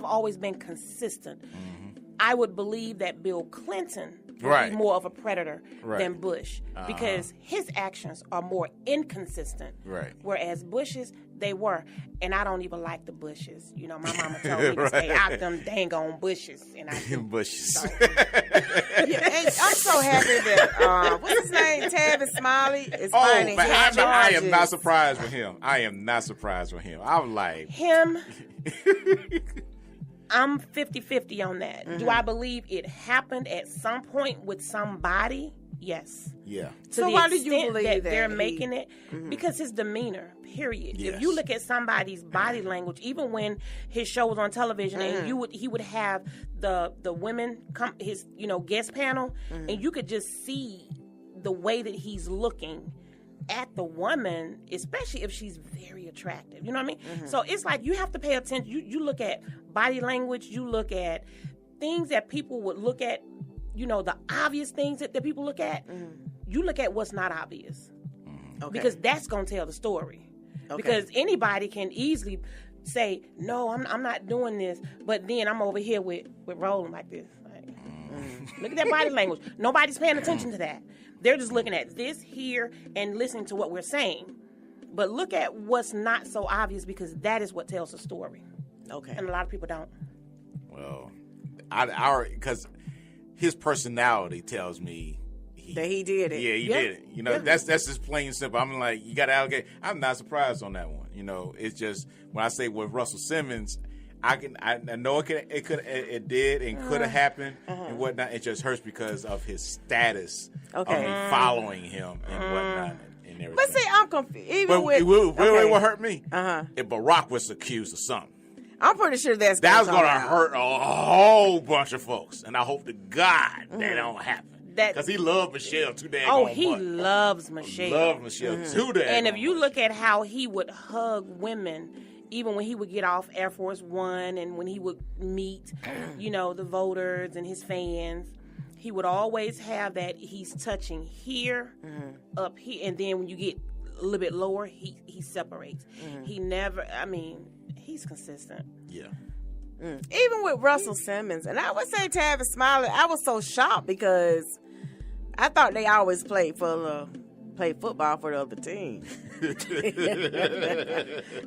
always been consistent. Mm-hmm. I would believe that Bill Clinton would Right. be more of a predator Right. than Bush because his actions are more inconsistent. Right. Whereas Bush's, they were. And I don't even like the Bushes. You know, my mama told me to stay out them dang on Bushes. And I do. Bushes. So, And I'm so happy that what's his name, Tavis Smiley, is finding but his I charges. am not surprised with him. I am not surprised with him. I'm like him. I'm 50-50 on that. Mm-hmm. Do I believe it happened at some point with somebody? Yes. Yeah. To So the why do you extent believe that that they're he- making it? Because his demeanor, period. Yes. If you look at somebody's body language, even when his show was on television, and he would have the women come, his guest panel, and you could just see the way that he's looking at the woman, especially if she's very attractive. You know what I mean? So it's like you have to pay attention. You look at body language, you look at things that people would look at, the obvious things that people look at. You look at what's not obvious. Okay. Because that's going to tell the story. Okay. Because anybody can easily say, no, I'm not doing this, but then I'm over here with rolling like this. Like, look at that body language. Nobody's paying attention to that. They're just looking at this here and listening to what we're saying. But look at what's not so obvious because that is what tells the story. Okay. And a lot of people don't. Well, because his personality tells me that he did it. Yeah, he did it. That's just plain and simple. I'm like, you got to allocate. I'm not surprised on that one. It's just when I say with Russell Simmons, I know it did and could have happened and whatnot. It just hurts because of his status of me following him and whatnot and everything. But see, I'm confused. But With what hurt me? If Barack was accused of something. I'm pretty sure that's going to hurt a whole bunch of folks, and I hope to God that don't happen. Because he loved Michelle too damn much. He loves Michelle. Loved Michelle too damn And if you look at how he would hug women, even when he would get off Air Force One and when he would meet, the voters and his fans, he would always have that he's touching here, up here, and then when you get a little bit lower, he separates. He never, he's consistent. Yeah. Even with Russell Simmons, and I would say Tavis Smiley, I was so shocked because I thought they always played football for the other team.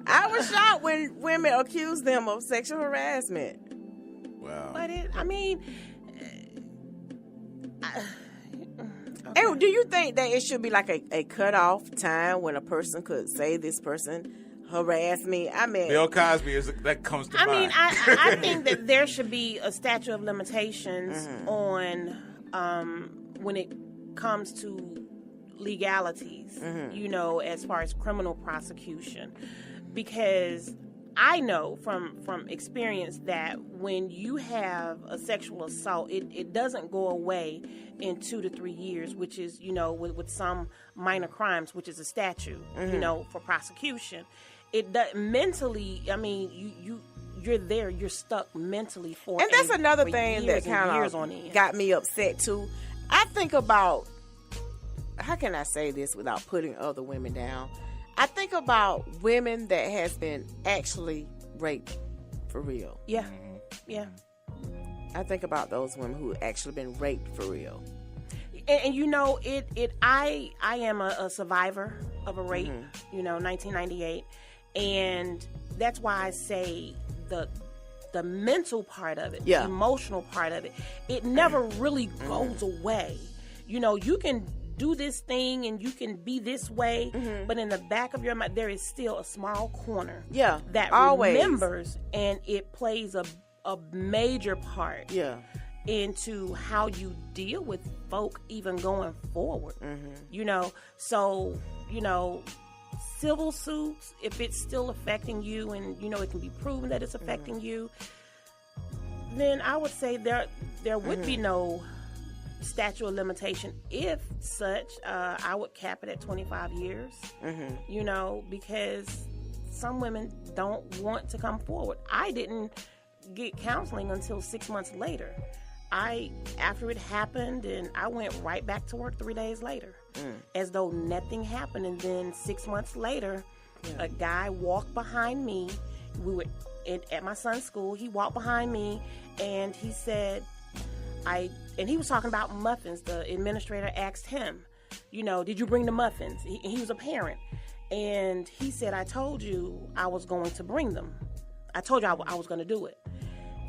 I was shocked when women accused them of sexual harassment. Wow. But And do you think that it should be like a cutoff time when a person could say this person harassed me? Bill Cosby that comes to mind. I think that there should be a statute of limitations on when it comes to legalities, as far as criminal prosecution, because I know from experience that when you have a sexual assault, it doesn't go away in 2 to 3 years, which is, with some minor crimes, which is a statute, for prosecution. It does mentally. You're there. You're stuck mentally for. And that's another thing that kind of got me upset too. I think about, how can I say this without putting other women down? I think about women that has been actually raped for real. Yeah, yeah. I think about those women who actually been raped for real. And I am a survivor of a rape, 1998. And that's why I say the mental part of it, the emotional part of it, it never really goes away. You can do this thing and you can be this way, but in the back of your mind, there is still a small corner that always remembers, and it plays a major part into how you deal with folk even going forward. So, civil suits, if it's still affecting you and it can be proven that it's affecting you, then I would say there would be no statute of limitation. If such, I would cap it at 25 years, because some women don't want to come forward. I didn't get counseling until 6 months later. after it happened, and I went right back to work 3 days later, as though nothing happened. And then 6 months later, a guy walked behind me. We were at my son's school. He walked behind me, and he said, and he was talking about muffins. The administrator asked him, did you bring the muffins? He was a parent. And he said, I told you I was going to bring them. I told you I was going to do it.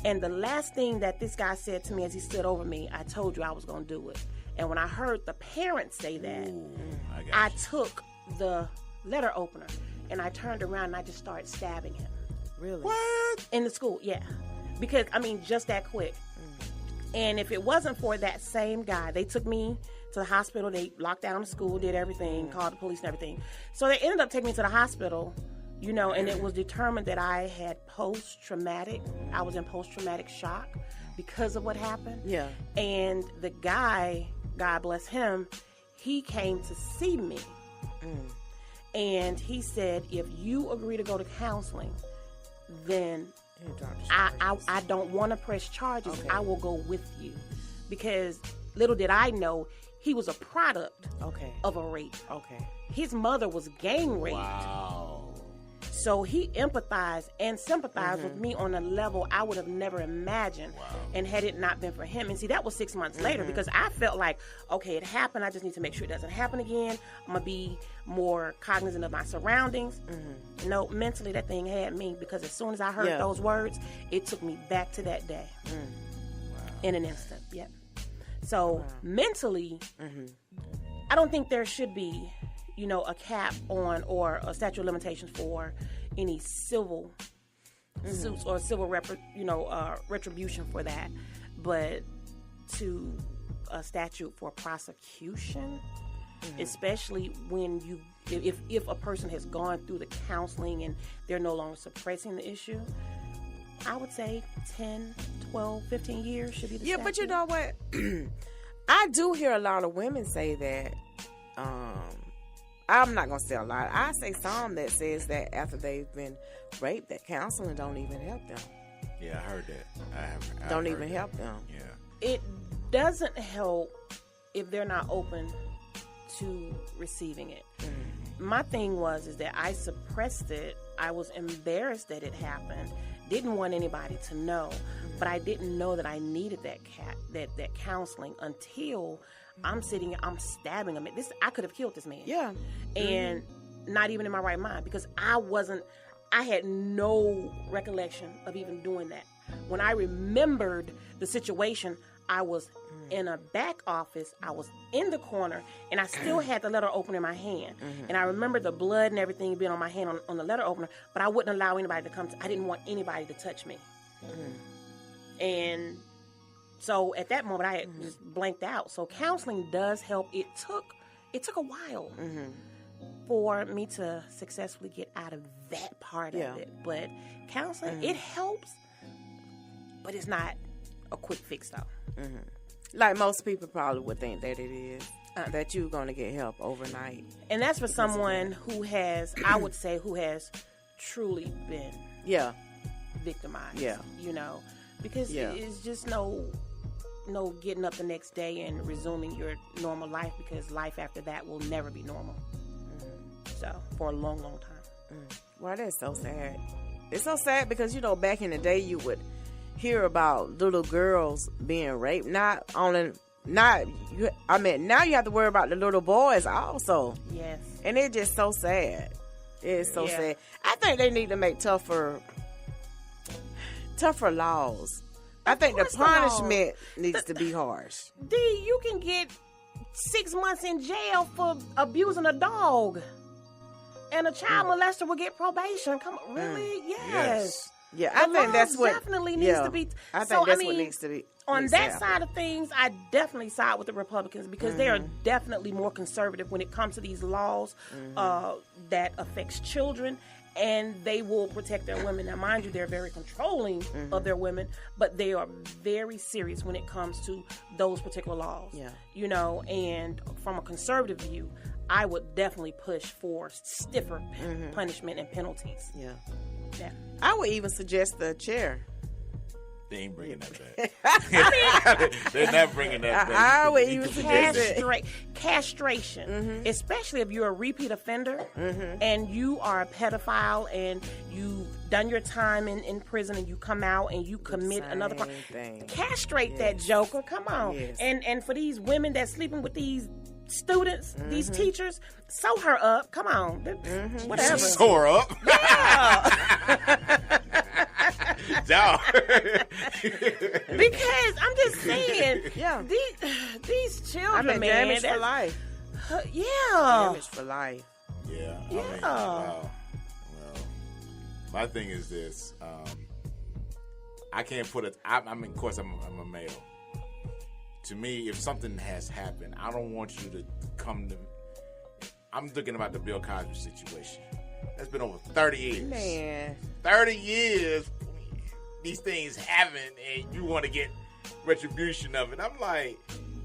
And the last thing that this guy said to me as he stood over me, I told you I was going to do it. And when I heard the parents say that, I took the letter opener and I turned around and I just started stabbing him. Really? What? In the school, yeah. Because, just that quick. And if it wasn't for that same guy, they took me to the hospital. They locked down the school, did everything, called the police and everything. So they ended up taking me to the hospital, and it was determined that I had I was in post-traumatic shock because of what happened. Yeah. And the guy, God bless him, he came to see me. And he said, if you agree to go to counseling, then I don't want to press charges. Okay. I will go with you. Because little did I know, he was a product of a rape. Okay. His mother was gang raped. Wow. So he empathized and sympathized with me on a level I would have never imagined. Wow. And had it not been for him. And see, that was 6 months later, because I felt like, okay, it happened. I just need to make sure it doesn't happen again. I'm going to be more cognizant of my surroundings. No, mentally that thing had me, because as soon as I heard those words, it took me back to that day. In an instant. Yep. So mentally, I don't think there should be, a cap on or a statute of limitations for any civil suits or civil retribution for that. But to a statute for prosecution, especially when if a person has gone through the counseling and they're no longer suppressing the issue, I would say 10, 12, 15 years should be the statute. But you know what? I do hear a lot of women say that. I'm not going to say a lot. I say some that says that after they've been raped, that counseling don't even help them. Yeah, I heard that. I've don't even help them. Yeah. It doesn't help if they're not open to receiving it. My thing is that I suppressed it. I was embarrassed that it happened. Didn't want anybody to know, but I didn't know that I needed that counseling until I'm stabbing him. I could have killed this man. Yeah. And not even in my right mind, because I had no recollection of even doing that. When I remembered the situation, I was in a back office, I was in the corner, and I still had the letter opener in my hand. And I remember the blood and everything being on my hand on the letter opener, but I wouldn't allow anybody to come. I didn't want anybody to touch me. And so at that moment, I had just blanked out. So counseling does help. It took a while for me to successfully get out of that part of it. But counseling, it helps, but it's not a quick fix, though. Like most people probably would think that it is. That you're going to get help overnight. And that's for someone who has, I would say, who has truly been victimized. Yeah. Because it's just no getting up the next day and resuming your normal life, because life after that will never be normal. So, for a long, long time. Well, that's so sad. It's so sad because, back in the day you would hear about little girls being raped. Now you have to worry about the little boys also. Yes. And it's just so sad. It's so sad. I think they need to make tougher laws. I think the punishment needs to be harsh. You can get 6 months in jail for abusing a dog. And a child molester will get probation. Come on, really? Yes. Yeah, I think that's what definitely needs to be. I think that's what needs to be. On that side of things, I definitely side with the Republicans, because they are definitely more conservative when it comes to these laws that affects children, and they will protect their women. Now, mind you, they're very controlling of their women, but they are very serious when it comes to those particular laws. Yeah. And from a conservative view, I would definitely push for stiffer punishment and penalties. Yeah. Yeah. I would even suggest the chair They ain't bringing that back. They're not bringing that back. I would use castration, especially if you're a repeat offender and you are a pedophile and you've done your time in prison and you come out and you commit another crime. Castrate that joker. Come on. Yes. And for these women that's sleeping with these students, these teachers, sew her up. Come on. Whatever. Sew her up? Yeah. No. Because I'm just saying, these children, man, damaged for life. Yeah. Damaged for life. Yeah. Yeah. I mean, wow. Well, my thing is this. I can't put it. I mean, of course, I'm a male. To me, if something has happened, I don't want you to come to. I'm thinking about the Bill Cosby situation. That's been over 30 years. Man. 30 years. These things happen, and you want to get retribution of it. I'm like,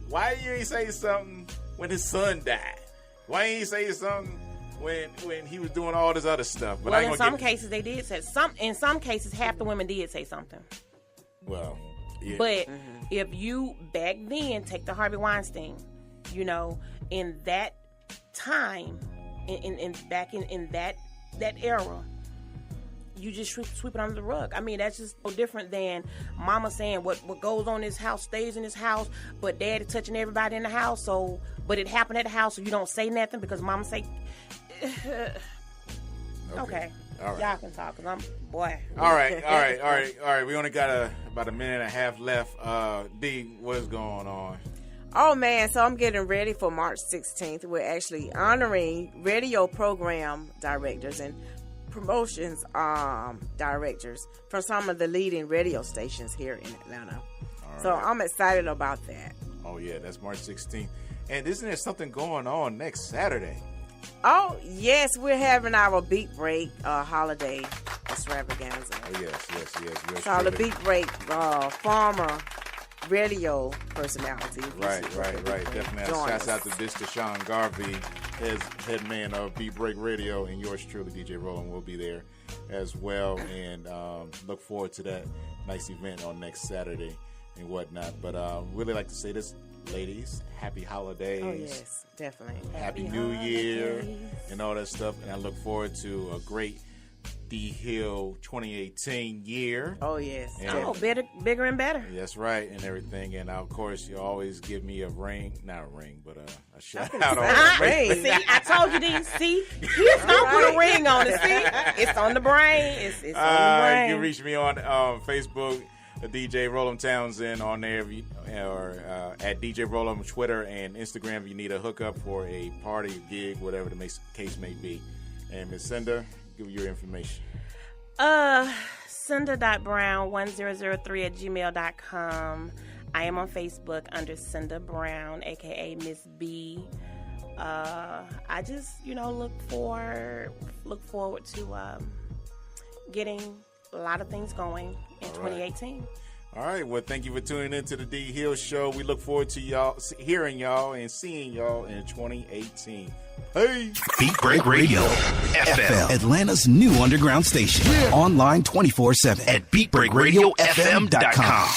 why you ain't say something when his son died? Why ain't he say something when he was doing all this other stuff? But well, in some cases they did say some. In some cases, half the women did say something. Well, yeah. But if you back then take the Harvey Weinstein, in that time, in that era. You just sweep it under the rug. I mean, that's just so different than mama saying what goes on in this house stays in this house, but daddy touching everybody in the house. But it happened at the house, so you don't say nothing because mama say, okay. All right. Y'all can talk because I'm, boy. All right. We only got about a minute and a half left. D, what's going on? Oh, man, so I'm getting ready for March 16th. We're actually honoring radio program directors and promotions directors from some of the leading radio stations here in Atlanta. So I'm excited about that. Oh, yeah, that's March 16th. And isn't there something going on next Saturday? Oh, yes, we're having our Beat Break holiday extravaganza. Oh, yes. So the Beat Break former radio personality. Right. Definitely. Shouts out to Mr. Sean Garvey, head man of Beat Break Radio, and yours truly, DJ Roland, will be there as well. And look forward to that nice event on next Saturday and whatnot. But really like to say this, ladies, happy holidays. Oh, yes, definitely. Happy New Year and all that stuff. And I look forward to a great D Hill 2018 year. Oh, yes. And bigger and better. That's right, and everything. And of course, you always give me a ring, not a ring, but a shout out on the ring. See, I told you these. See, he's gonna put a ring on it. See, it's on the brain. It's on the brain. You can reach me on Facebook, DJ Roland Townsend on there, or at DJ Roland Twitter and Instagram if you need a hookup for a party, gig, whatever the case may be. And Miss Cinder, give your information. Cinder.brown1003@gmail.com. I am on Facebook under Cinder Brown, aka Miss B. I just, look forward to getting a lot of things going in 2018. All right. Well, thank you for tuning in to the D Hill Show. We look forward to y'all, hearing y'all and seeing y'all in 2018. Hey. Beat Break Radio FM, Atlanta's new underground station. Online 24/7 at BeatBreakRadioFM.com.